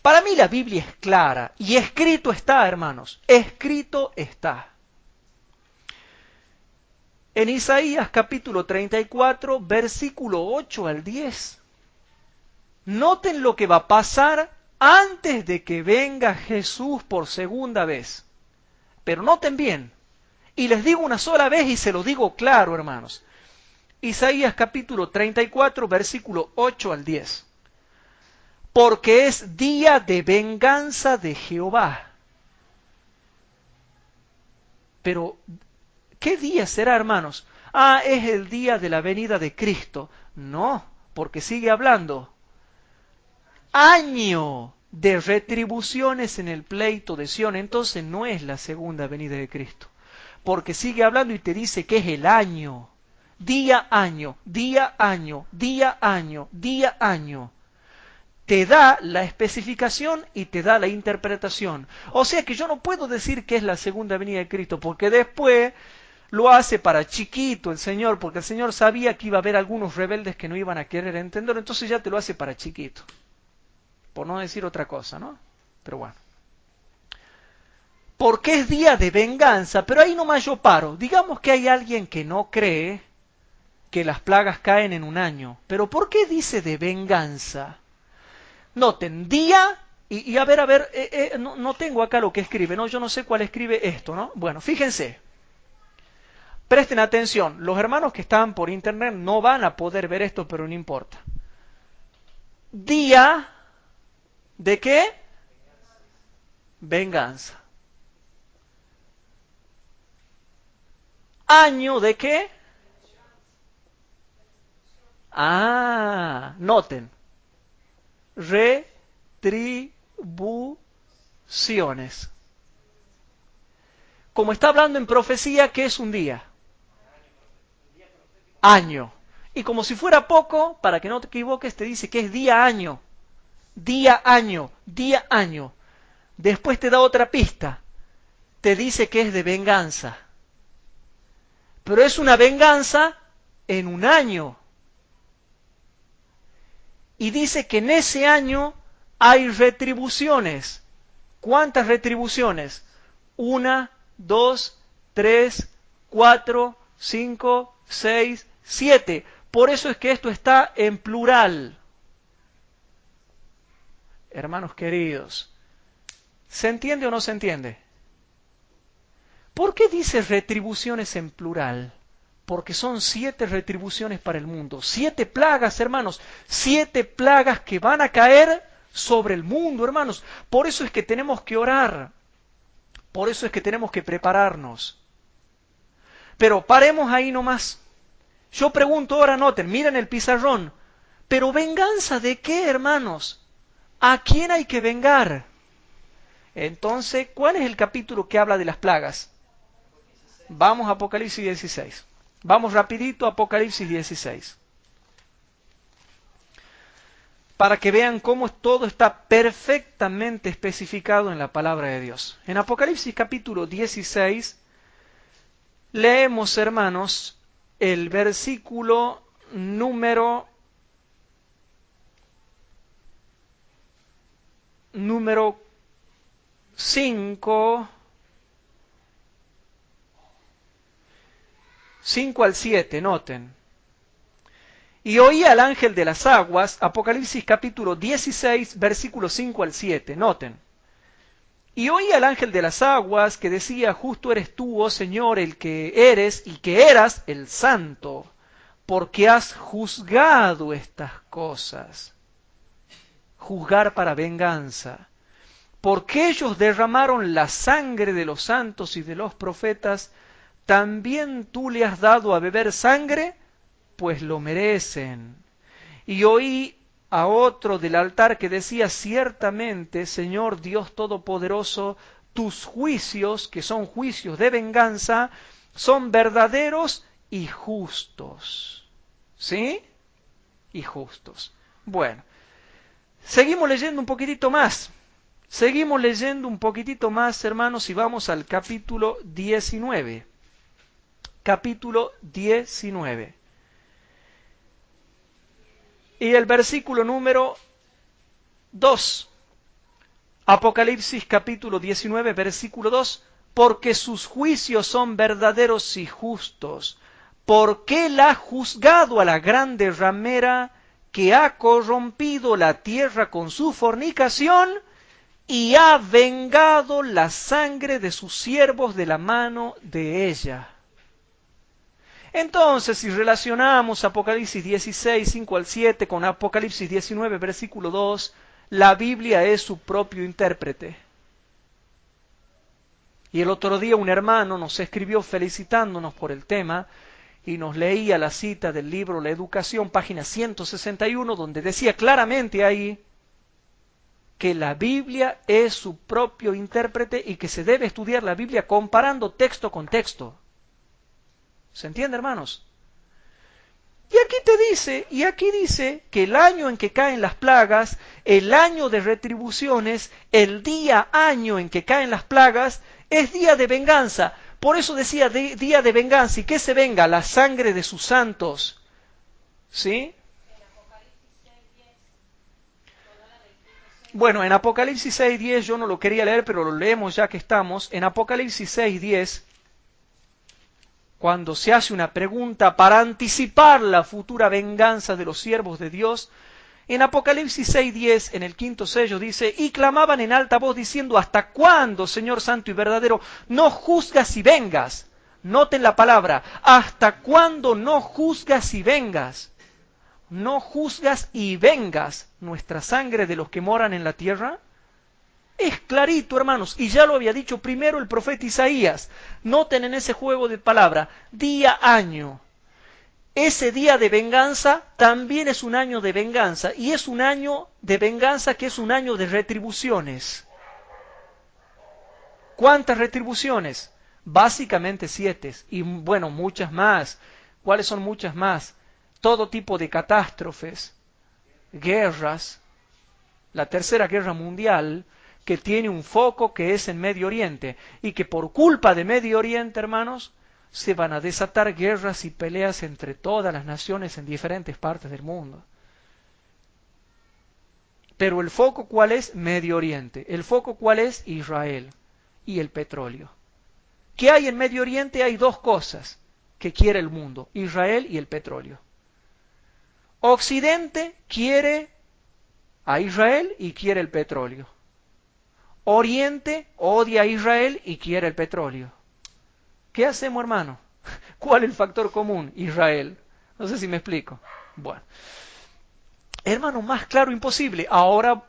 Para mí la Biblia es clara. Y escrito está, hermanos. Escrito está. En Isaías capítulo 34, versículo 8 al 10. Noten lo que va a pasar antes de que venga Jesús por segunda vez. Pero noten bien. Y les digo una sola vez y se lo digo claro, hermanos. Isaías capítulo 34, versículo 8 al 10. Porque es día de venganza de Jehová. Pero, ¿qué día será, hermanos? Ah, es el día de la venida de Cristo. No, porque sigue hablando. Año de retribuciones en el pleito de Sión. Entonces no es la segunda venida de Cristo. Porque sigue hablando y te dice que es el año. Día, año, día, año, día, año, día, año. Te da la especificación y te da la interpretación. O sea que yo no puedo decir que es la segunda venida de Cristo, porque después lo hace para chiquito el Señor, porque el Señor sabía que iba a haber algunos rebeldes que no iban a querer entenderlo, entonces ya te lo hace para chiquito. Por no decir otra cosa, ¿no? Pero bueno. Porque es día de venganza, pero ahí nomás yo paro. Digamos que hay alguien que no cree que las plagas caen en un año, pero ¿por qué dice de venganza? Noten, día, y a ver, no tengo acá lo que escribe, ¿no? Yo no sé cuál escribe esto, ¿no? Bueno, fíjense, presten atención, los hermanos que están por internet no van a poder ver esto, pero no importa. Día, ¿de qué? Venganza. ¿Año de qué? Ah, noten. Retribuciones. Como está hablando en profecía, ¿qué es un día? Año. Y como si fuera poco, para que no te equivoques, te dice que es día, año. Día, año, día, año. Después te da otra pista. Te dice que es de venganza. Pero es una venganza en un año. Y dice que en ese año hay retribuciones. ¿Cuántas retribuciones? 1, 2, 3, 4, 5, 6, 7. Por eso es que esto está en plural. Hermanos queridos, ¿se entiende o no se entiende? ¿Por qué dice retribuciones en plural? Porque son 7 retribuciones para el mundo. 7 plagas, hermanos. 7 plagas que van a caer sobre el mundo, hermanos. Por eso es que tenemos que orar. Por eso es que tenemos que prepararnos. Pero paremos ahí nomás. Yo pregunto ahora, noten, miren el pizarrón. ¿Pero venganza de qué, hermanos? ¿A quién hay que vengar? Entonces, ¿cuál es el capítulo que habla de las plagas? Vamos a Apocalipsis 16. Vamos rapidito a Apocalipsis 16. Para que vean cómo todo está perfectamente especificado en la palabra de Dios. En Apocalipsis capítulo 16, leemos, hermanos, el versículo número 5, 5 al 7, noten. Y oí al ángel de las aguas, Apocalipsis capítulo 16, versículos 5 al 7, noten. Y oí al ángel de las aguas que decía, justo eres tú, oh Señor, el que eres y que eras el santo, porque has juzgado estas cosas. Juzgar para venganza. Porque ellos derramaron la sangre de los santos y de los profetas, también tú le has dado a beber sangre, pues lo merecen. Y oí a otro del altar que decía, ciertamente, Señor Dios Todopoderoso, tus juicios, que son juicios de venganza, son verdaderos y justos. ¿Sí? Y justos. Bueno, seguimos leyendo un poquitito más. Seguimos leyendo un poquitito más, hermanos, y vamos al capítulo 19. Capítulo 19. Y el versículo número 2. Apocalipsis capítulo 19, versículo 2. Porque sus juicios son verdaderos y justos. Porque él ha juzgado a la grande ramera que ha corrompido la tierra con su fornicación y ha vengado la sangre de sus siervos de la mano de ella. Entonces, si relacionamos Apocalipsis 16, 5 al 7 con Apocalipsis 19, versículo 2, la Biblia es su propio intérprete. Y el otro día un hermano nos escribió felicitándonos por el tema y nos leía la cita del libro La Educación, página 161, donde decía claramente ahí que la Biblia es su propio intérprete y que se debe estudiar la Biblia comparando texto con texto. ¿Se entiende, hermanos? Y aquí dice que el año en que caen las plagas, el año de retribuciones, el año en que caen las plagas, es día de venganza. Por eso decía día de venganza. ¿Y qué se venga? La sangre de sus santos. ¿Sí? Bueno, en Apocalipsis 6.10 yo no lo quería leer, pero lo leemos ya que estamos. En Apocalipsis 6.10, cuando se hace una pregunta para anticipar la futura venganza de los siervos de Dios, en Apocalipsis 6.10, en el quinto sello, dice, y clamaban en alta voz diciendo, ¿hasta cuándo, Señor Santo y verdadero, no juzgas y vengas? Noten la palabra, ¿hasta cuándo no juzgas y vengas? ¿No juzgas y vengas nuestra sangre de los que moran en la tierra? Es clarito, hermanos, y ya lo había dicho primero el profeta Isaías. Noten en ese juego de palabra, día, año. Ese día de venganza también es un año de venganza, y es un año de venganza que es un año de retribuciones. ¿Cuántas retribuciones? Básicamente 7, y bueno, muchas más. ¿Cuáles son muchas más? Todo tipo de catástrofes, guerras, la Tercera Guerra Mundial, que tiene un foco que es en Medio Oriente, y que por culpa de Medio Oriente, hermanos, se van a desatar guerras y peleas entre todas las naciones en diferentes partes del mundo. Pero el foco, ¿cuál es? Medio Oriente. El foco, ¿cuál es? Israel y el petróleo. ¿Qué hay en Medio Oriente? Hay dos cosas que quiere el mundo, Israel y el petróleo. Occidente quiere a Israel y quiere el petróleo. Oriente odia a Israel y quiere el petróleo. ¿Qué hacemos, hermano? ¿Cuál es el factor común? Israel. No sé si me explico. Bueno. Hermano, más claro imposible. Ahora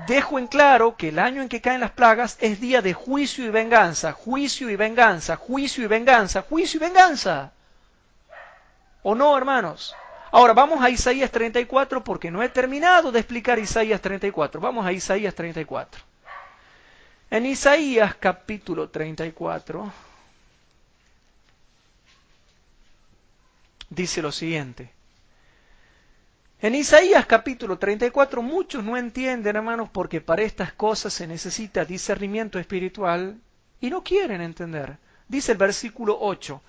dejo en claro que el año en que caen las plagas es día de juicio y venganza. Juicio y venganza. Juicio y venganza. Juicio y venganza. ¿O no, hermanos? Ahora vamos a Isaías 34 porque no he terminado de explicar Isaías 34. Vamos a Isaías 34. En Isaías capítulo 34 dice lo siguiente. En Isaías capítulo 34 muchos no entienden, hermanos, porque para estas cosas se necesita discernimiento espiritual y no quieren entender. Dice el versículo 8,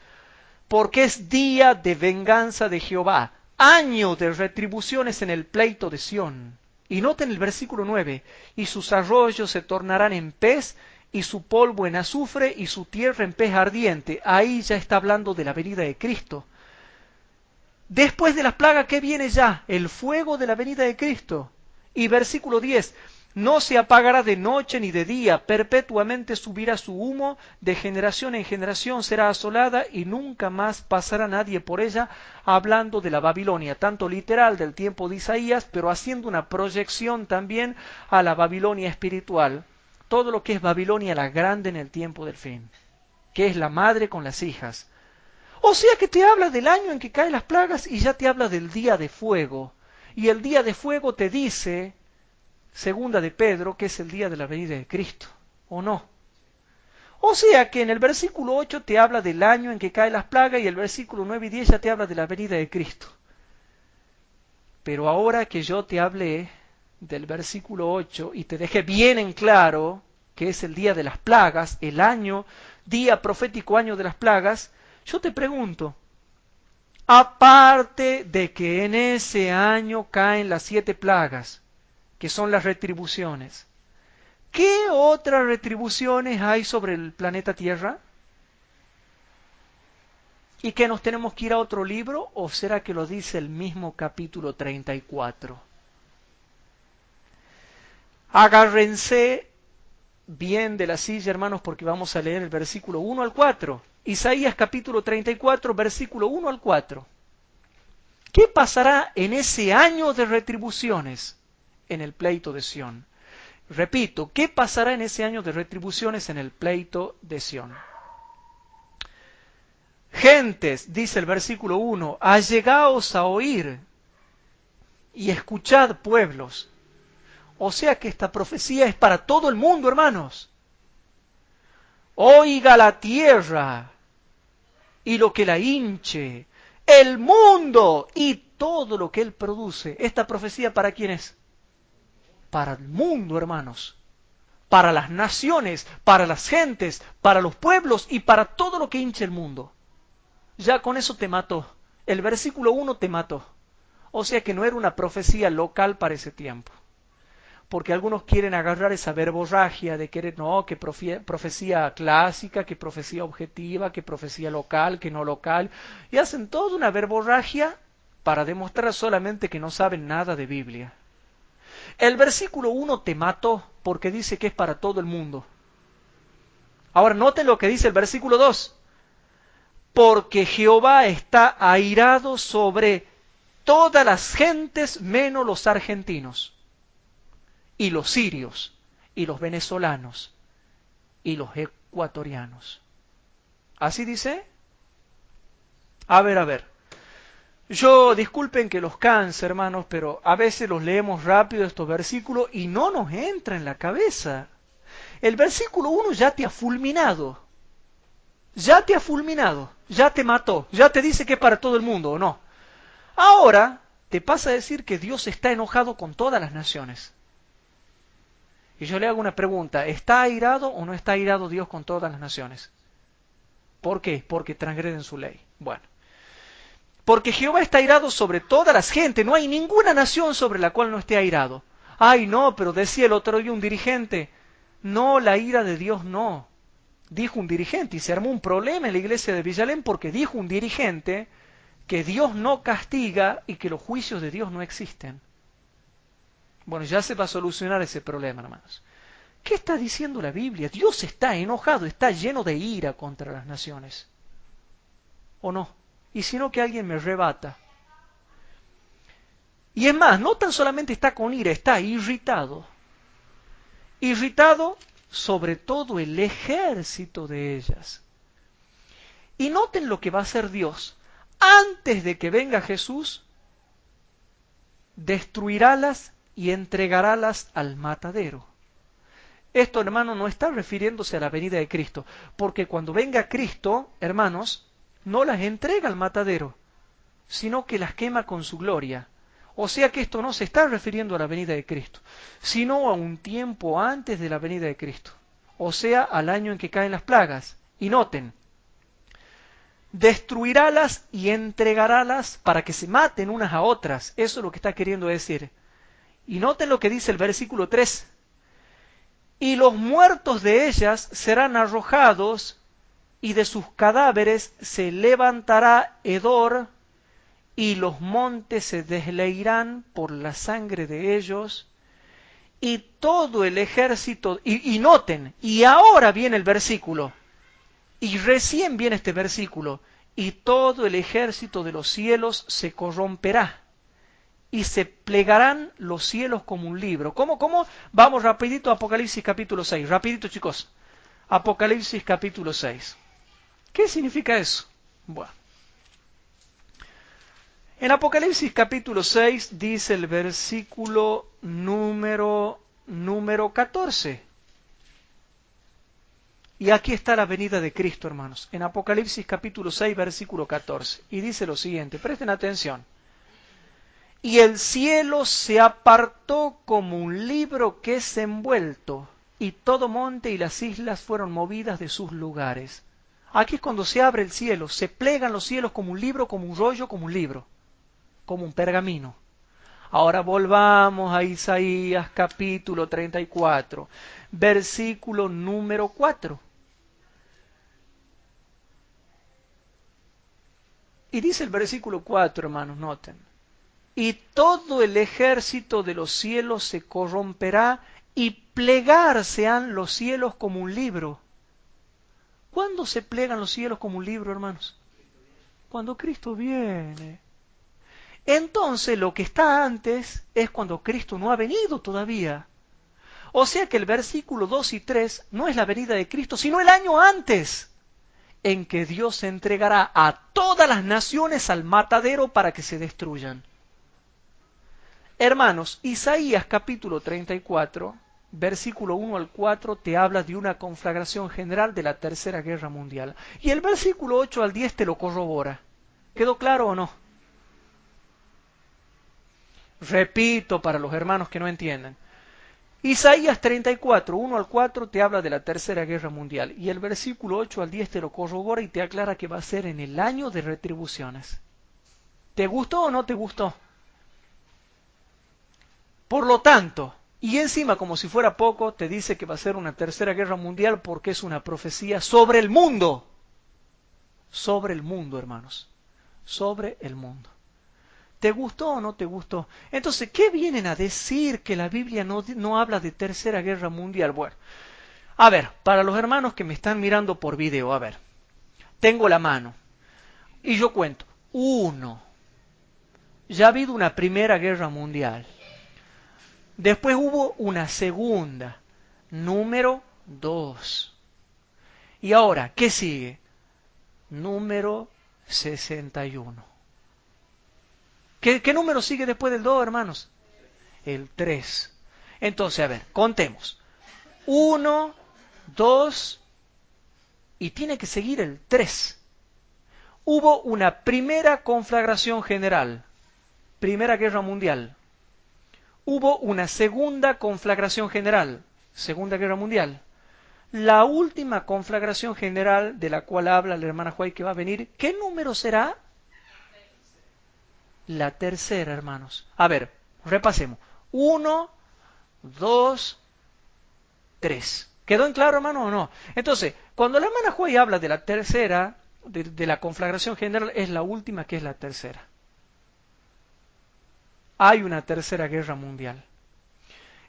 porque es día de venganza de Jehová, año de retribuciones en el pleito de Sión. Y noten el versículo 9, y sus arroyos se tornarán en pez, y su polvo en azufre, y su tierra en pez ardiente. Ahí ya está hablando de la venida de Cristo. Después de las plagas, ¿qué viene ya? El fuego de la venida de Cristo. Y versículo 10, no se apagará de noche ni de día, perpetuamente subirá su humo, de generación en generación será asolada y nunca más pasará nadie por ella, hablando de la Babilonia, tanto literal del tiempo de Isaías, pero haciendo una proyección también a la Babilonia espiritual, todo lo que es Babilonia la grande en el tiempo del fin, que es la madre con las hijas. O sea que te habla del año en que caen las plagas y ya te habla del día de fuego. Y el día de fuego te dice, segunda de Pedro, que es el día de la venida de Cristo, ¿o no? O sea que en el versículo 8 te habla del año en que caen las plagas y el versículo 9 y 10 ya te habla de la venida de Cristo. Pero ahora que yo te hablé del versículo 8 y te dejé bien en claro que es el día de las plagas, el año, día profético año de las plagas, yo te pregunto, aparte de que en ese año caen las 7 plagas, que son las retribuciones, ¿qué otras retribuciones hay sobre el planeta Tierra? ¿Y que nos tenemos que ir a otro libro o será que lo dice el mismo capítulo 34? Agárrense bien de la silla, hermanos, porque vamos a leer el versículo 1 al 4. Isaías capítulo 34, versículo 1 al 4. ¿Qué pasará en ese año de retribuciones en el pleito de Sión? Repito, ¿qué pasará en ese año de retribuciones en el pleito de Sión? Gentes, dice el versículo 1, allegaos a oír y escuchad pueblos. O sea que esta profecía es para todo el mundo, hermanos. Oiga la tierra y lo que la hinche, el mundo y todo lo que él produce. ¿Esta profecía para quién es? Para el mundo, hermanos. Para las naciones, para las gentes, para los pueblos y para todo lo que hinche el mundo. Ya con eso te mató. El versículo 1 te mató. O sea que no era una profecía local para ese tiempo. Porque algunos quieren agarrar esa verborragia de querer, no, que profecía clásica, que profecía objetiva, que profecía local, que no local, y hacen toda una verborragia para demostrar solamente que no saben nada de Biblia. El versículo 1 te mató porque dice que es para todo el mundo. Ahora noten lo que dice el versículo 2. Porque Jehová está airado sobre todas las gentes menos los argentinos, y los sirios, y los venezolanos, y los ecuatorianos. ¿Así dice? A ver. Yo, disculpen que los canse, hermanos, pero a veces los leemos rápido estos versículos y no nos entra en la cabeza. El versículo 1 ya te ha fulminado. Ya te ha fulminado, ya te mató, ya te dice que es para todo el mundo, ¿o no? Ahora te pasa a decir que Dios está enojado con todas las naciones. Y yo le hago una pregunta, ¿está airado o no está airado Dios con todas las naciones? ¿Por qué? Porque transgreden su ley. Bueno, porque Jehová está airado sobre todas las gentes, no hay ninguna nación sobre la cual no esté airado. Ay, no, pero decía el otro día un dirigente, no, la ira de Dios no. Dijo un dirigente y se armó un problema en la iglesia de Villalén porque dijo un dirigente que Dios no castiga y que los juicios de Dios no existen. Bueno, ya se va a solucionar ese problema, hermanos. ¿Qué está diciendo la Biblia? Dios está enojado, está lleno de ira contra las naciones. ¿O no? Y si no, que alguien me rebata. Y es más, no tan solamente está con ira, está irritado. Irritado sobre todo el ejército de ellas. Y noten lo que va a hacer Dios. Antes de que venga Jesús, destruirálas y entregarálas al matadero. Esto, hermano, no está refiriéndose a la venida de Cristo, porque cuando venga Cristo, hermanos, no las entrega al matadero, sino que las quema con su gloria. O sea que esto no se está refiriendo a la venida de Cristo, sino a un tiempo antes de la venida de Cristo, o sea, al año en que caen las plagas. Y noten, destruirálas y entregarálas para que se maten unas a otras. Eso es lo que está queriendo decir. Y noten lo que dice el versículo 3. Y los muertos de ellas serán arrojados, y de sus cadáveres se levantará hedor, y los montes se desleirán por la sangre de ellos, y todo el ejército, y noten, y ahora viene el versículo, y recién viene este versículo, y todo el ejército de los cielos se corromperá, y se plegarán los cielos como un libro. ¿Cómo? Vamos rapidito a Apocalipsis capítulo 6. Rapidito, chicos. Apocalipsis capítulo 6. ¿Qué significa eso? Bueno. En Apocalipsis capítulo 6 dice el versículo número 14. Y aquí está la venida de Cristo, hermanos. En Apocalipsis capítulo 6, versículo 14. Y dice lo siguiente, presten atención. Y el cielo se apartó como un libro que es envuelto, y todo monte y las islas fueron movidas de sus lugares. Aquí es cuando se abre el cielo, se plegan los cielos como un libro, como un rollo, como un libro, como un pergamino. Ahora volvamos a Isaías capítulo 34, versículo número 4. Y dice el versículo 4, hermanos, noten. Y todo el ejército de los cielos se corromperá, y plegarse han los cielos como un libro. ¿Cuándo se plegan los cielos como un libro, hermanos? Cuando Cristo viene. Entonces lo que está antes es cuando Cristo no ha venido todavía. O sea que el versículo 2 y 3 no es la venida de Cristo, sino el año antes, en que Dios entregará a todas las naciones al matadero para que se destruyan. Hermanos, Isaías capítulo 34, versículo 1 al 4, te habla de una conflagración general de la Tercera Guerra Mundial. Y el versículo 8 al 10 te lo corrobora. ¿Quedó claro o no? Repito para los hermanos que no entienden. Isaías 34, 1 al 4 te habla de la Tercera Guerra Mundial. Y el versículo 8 al 10 te lo corrobora y te aclara que va a ser en el año de retribuciones. ¿Te gustó o no te gustó? Por lo tanto, y encima como si fuera poco, te dice que va a ser una tercera guerra mundial porque es una profecía sobre el mundo. Sobre el mundo, hermanos. Sobre el mundo. ¿Te gustó o no te gustó? Entonces, ¿qué vienen a decir que la Biblia no habla de tercera guerra mundial? Bueno, a ver, para los hermanos que me están mirando por video, a ver, tengo la mano y yo cuento. 1. Ya ha habido una primera guerra mundial. Después hubo una segunda, número 2. Y ahora, ¿qué sigue? Número 61. ¿Qué número sigue después del 2, hermanos? El 3. Entonces, a ver, contemos. 1, 2, y tiene que seguir el 3. Hubo una primera conflagración general, Primera Guerra Mundial. Hubo una segunda conflagración general, Segunda Guerra Mundial. La última conflagración general de la cual habla la hermana White que va a venir, ¿qué número será? La tercera, hermanos. A ver, repasemos. 1, 2, 3. ¿Quedó en claro, hermano, o no? Entonces, cuando la hermana White habla de la tercera, de la conflagración general, es la última que es la tercera. Hay una tercera guerra mundial.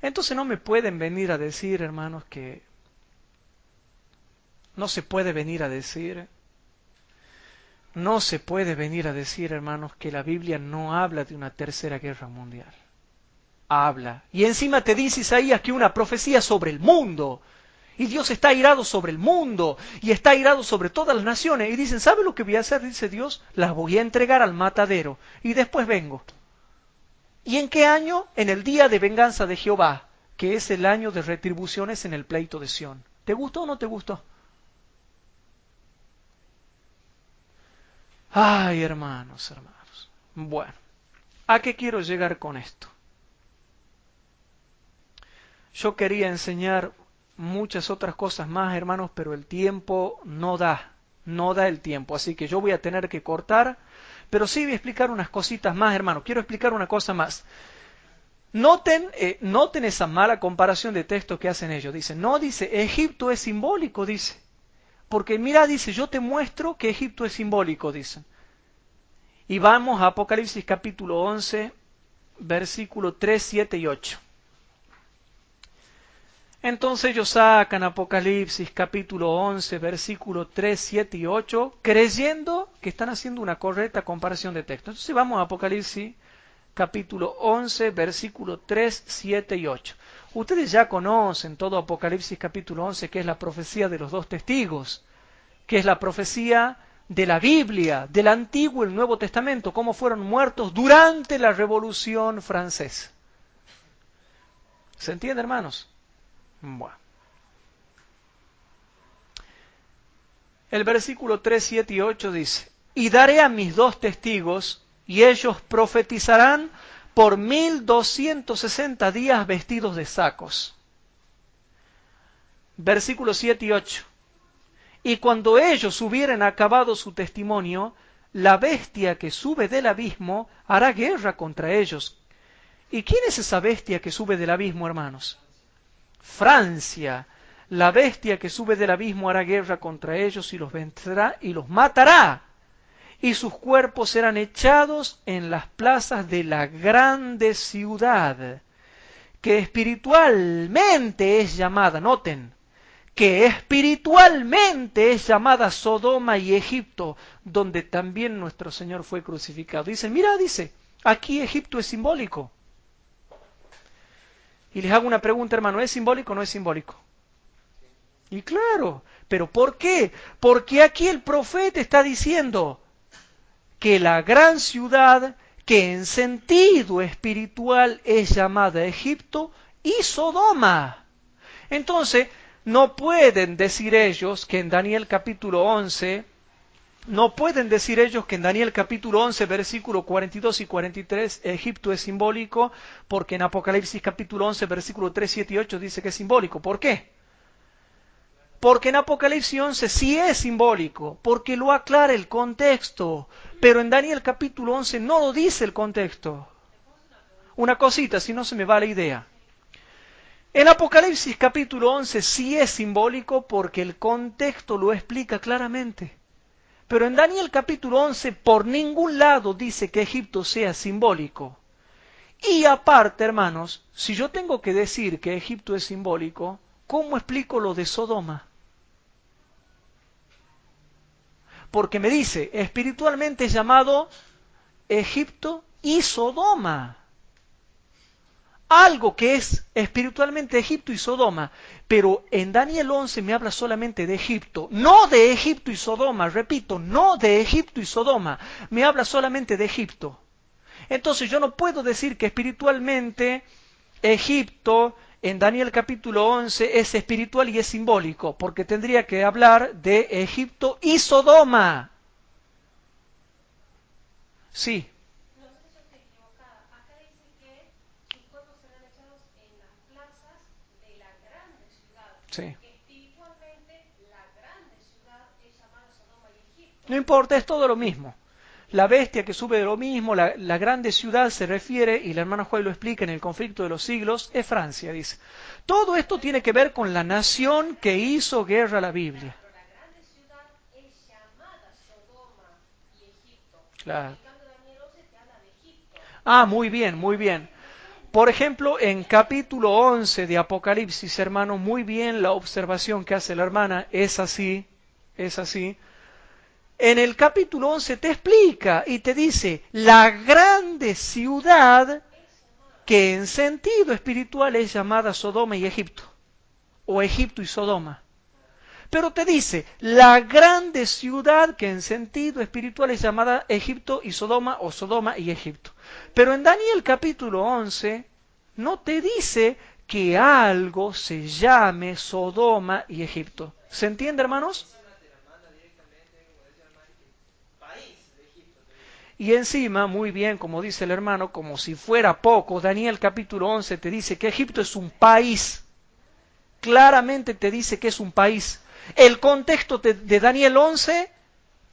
Entonces no me pueden venir a decir, hermanos, que no se puede venir a decir, hermanos, que la Biblia no habla de una tercera guerra mundial. Habla. Y encima te dice Isaías que una profecía sobre el mundo. Y Dios está airado sobre el mundo. Y está airado sobre todas las naciones. Y dicen, ¿sabe lo que voy a hacer? Dice Dios, las voy a entregar al matadero. Y después vengo. ¿Y en qué año? En el día de venganza de Jehová, que es el año de retribuciones en el pleito de Sión. ¿Te gustó o no te gustó? Ay, hermanos. Bueno, ¿a qué quiero llegar con esto? Yo quería enseñar muchas otras cosas más, hermanos, pero el tiempo no da. No da el tiempo, así que yo voy a tener que cortar, pero sí voy a explicar unas cositas más, hermano. Quiero explicar una cosa más. Noten esa mala comparación de textos que hacen ellos. Dicen, no, dice, Egipto es simbólico, dice. Porque mira, dice, yo te muestro que Egipto es simbólico, dicen. Y vamos a Apocalipsis capítulo 11, versículo 3, 7 y 8. Entonces ellos sacan Apocalipsis capítulo 11, versículo 3, 7 y 8, creyendo que están haciendo una correcta comparación de textos. Entonces vamos a Apocalipsis capítulo 11, versículo 3, 7 y 8. Ustedes ya conocen todo Apocalipsis capítulo 11, que es la profecía de los dos testigos, que es la profecía de la Biblia, del Antiguo y el Nuevo Testamento, cómo fueron muertos durante la Revolución Francesa. ¿Se entiende, hermanos? Bueno. El versículo 3, 7 y 8 dice, y daré a mis dos testigos, y ellos profetizarán por 1260 días vestidos de sacos. Versículos 7 y 8. Y cuando ellos hubieren acabado su testimonio, la bestia que sube del abismo hará guerra contra ellos. ¿Y quién es esa bestia que sube del abismo, hermanos? Francia. La bestia que sube del abismo hará guerra contra ellos y los vencerá y los matará. Y sus cuerpos serán echados en las plazas de la grande ciudad, que espiritualmente es llamada, noten, que espiritualmente es llamada Sodoma y Egipto, donde también nuestro Señor fue crucificado. Dicen, mira, dice, aquí Egipto es simbólico. Y les hago una pregunta, hermano, ¿es simbólico o no es simbólico? Y claro, ¿pero por qué? Porque aquí el profeta está diciendo que la gran ciudad, que en sentido espiritual es llamada Egipto y Sodoma. Entonces, no pueden decir ellos que en Daniel capítulo 11, versículo 42 y 43, Egipto es simbólico, porque en Apocalipsis capítulo 11, versículo 3, 7 y 8 dice que es simbólico. ¿Por qué? Porque en Apocalipsis 11 sí es simbólico, porque lo aclara el contexto, pero en Daniel capítulo 11 no lo dice el contexto. Una cosita, si no se me va la idea. En Apocalipsis capítulo 11 sí es simbólico porque el contexto lo explica claramente. Pero en Daniel capítulo 11 por ningún lado dice que Egipto sea simbólico. Y aparte, hermanos, si yo tengo que decir que Egipto es simbólico, ¿cómo explico lo de Sodoma? Porque me dice, espiritualmente es llamado Egipto y Sodoma. Algo que es espiritualmente Egipto y Sodoma. Pero en Daniel 11 me habla solamente de Egipto. No de Egipto y Sodoma, repito, no de Egipto y Sodoma. Me habla solamente de Egipto. Entonces yo no puedo decir que espiritualmente Egipto en Daniel capítulo 11 es espiritual y es simbólico, porque tendría que hablar de Egipto y Sodoma. Sí. No sé si yo estoy equivocada. Acá dice que sus cuerpos serán echados en las plazas de la grande ciudad. Sí. Espiritualmente, la grande ciudad es llamada Sodoma y Egipto. No importa, es todo lo mismo. La bestia que sube de lo mismo, la grande ciudad se refiere, y la hermana Juárez lo explica en el conflicto de los siglos, es Francia, dice. Todo esto tiene que ver con la nación que hizo guerra a la Biblia. Pero la grande ciudad es llamada Sodoma y Egipto. Claro. En cambio, Daniel 11 te habla de Egipto. Ah, muy bien, muy bien. Por ejemplo, en capítulo 11 de Apocalipsis, hermano, muy bien la observación que hace la hermana, es así, es así. En el capítulo 11 te explica y te dice, la grande ciudad que en sentido espiritual es llamada Sodoma y Egipto, o Egipto y Sodoma. Pero te dice, la grande ciudad que en sentido espiritual es llamada Egipto y Sodoma, o Sodoma y Egipto. Pero en Daniel capítulo 11 no te dice que algo se llame Sodoma y Egipto. ¿Se entiende, hermanos? Y encima, muy bien, como dice el hermano, como si fuera poco, Daniel capítulo 11 te dice que Egipto es un país. Claramente te dice que es un país. El contexto de Daniel 11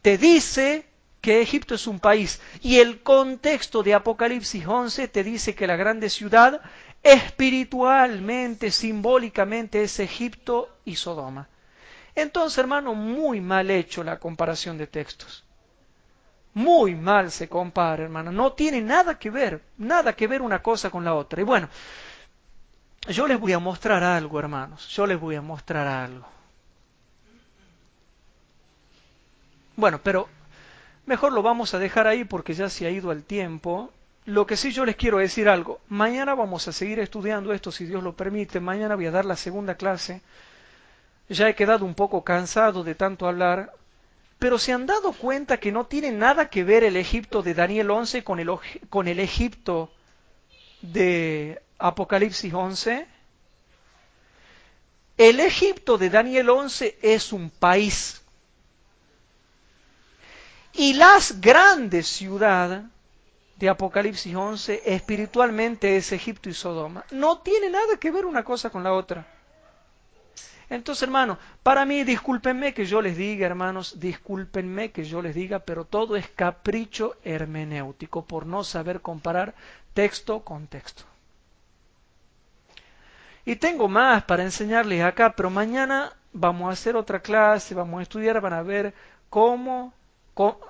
te dice que Egipto es un país. Y el contexto de Apocalipsis 11 te dice que la grande ciudad espiritualmente, simbólicamente es Egipto y Sodoma. Entonces, hermano, muy mal hecho la comparación de textos. Muy mal se compara, hermano. No tiene nada que ver una cosa con la otra. Y bueno, yo les voy a mostrar algo, hermanos. Yo les voy a mostrar algo. Bueno, pero mejor lo vamos a dejar ahí porque ya se ha ido el tiempo. Lo que sí yo les quiero decir algo. Mañana vamos a seguir estudiando esto, si Dios lo permite. Mañana voy a dar la segunda clase. Ya he quedado un poco cansado de tanto hablar. Pero ¿se han dado cuenta que no tiene nada que ver el Egipto de Daniel 11 con el Egipto de Apocalipsis 11? El Egipto de Daniel 11 es un país. Y las grandes ciudades de Apocalipsis 11 espiritualmente es Egipto y Sodoma. No tiene nada que ver una cosa con la otra. Entonces, hermano, para mí, discúlpenme que yo les diga, hermanos, discúlpenme que yo les diga, pero todo es capricho hermenéutico por no saber comparar texto con texto. Y tengo más para enseñarles acá, pero mañana vamos a hacer otra clase, vamos a estudiar, van a ver cómo...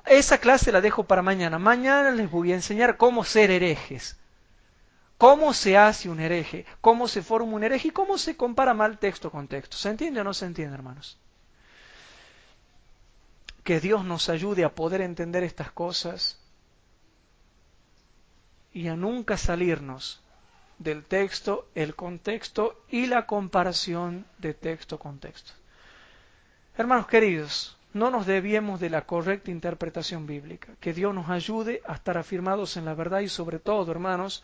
Esa clase la dejo para mañana. Mañana les voy a enseñar cómo ser herejes. ¿Cómo se hace un hereje? ¿Cómo se forma un hereje? ¿Y cómo se compara mal texto con texto? ¿Se entiende o no se entiende, hermanos? Que Dios nos ayude a poder entender estas cosas y a nunca salirnos del texto, el contexto y la comparación de texto con texto. Hermanos queridos, no nos desviemos de la correcta interpretación bíblica. Que Dios nos ayude a estar afirmados en la verdad y sobre todo, hermanos,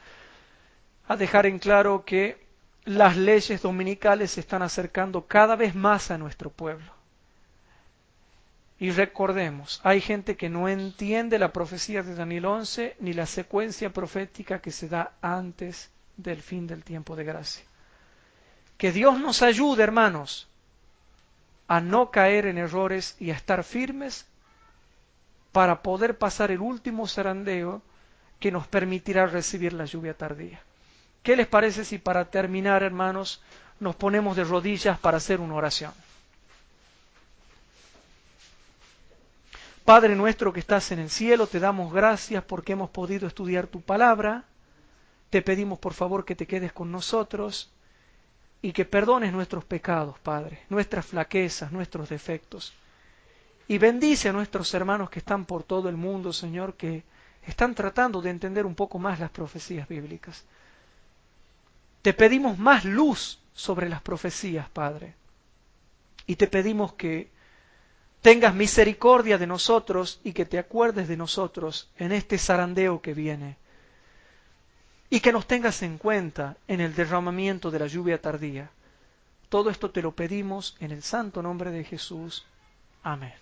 a dejar en claro que las leyes dominicales se están acercando cada vez más a nuestro pueblo. Y recordemos, hay gente que no entiende la profecía de Daniel 11 ni la secuencia profética que se da antes del fin del tiempo de gracia. Que Dios nos ayude, hermanos, a no caer en errores y a estar firmes para poder pasar el último zarandeo que nos permitirá recibir la lluvia tardía. ¿Qué les parece si para terminar, hermanos, nos ponemos de rodillas para hacer una oración? Padre nuestro que estás en el cielo, te damos gracias porque hemos podido estudiar tu palabra. Te pedimos por favor que te quedes con nosotros y que perdones nuestros pecados, Padre, nuestras flaquezas, nuestros defectos. Y bendice a nuestros hermanos que están por todo el mundo, Señor, que están tratando de entender un poco más las profecías bíblicas. Te pedimos más luz sobre las profecías, Padre. Y te pedimos que tengas misericordia de nosotros y que te acuerdes de nosotros en este zarandeo que viene. Y que nos tengas en cuenta en el derramamiento de la lluvia tardía. Todo esto te lo pedimos en el santo nombre de Jesús. Amén.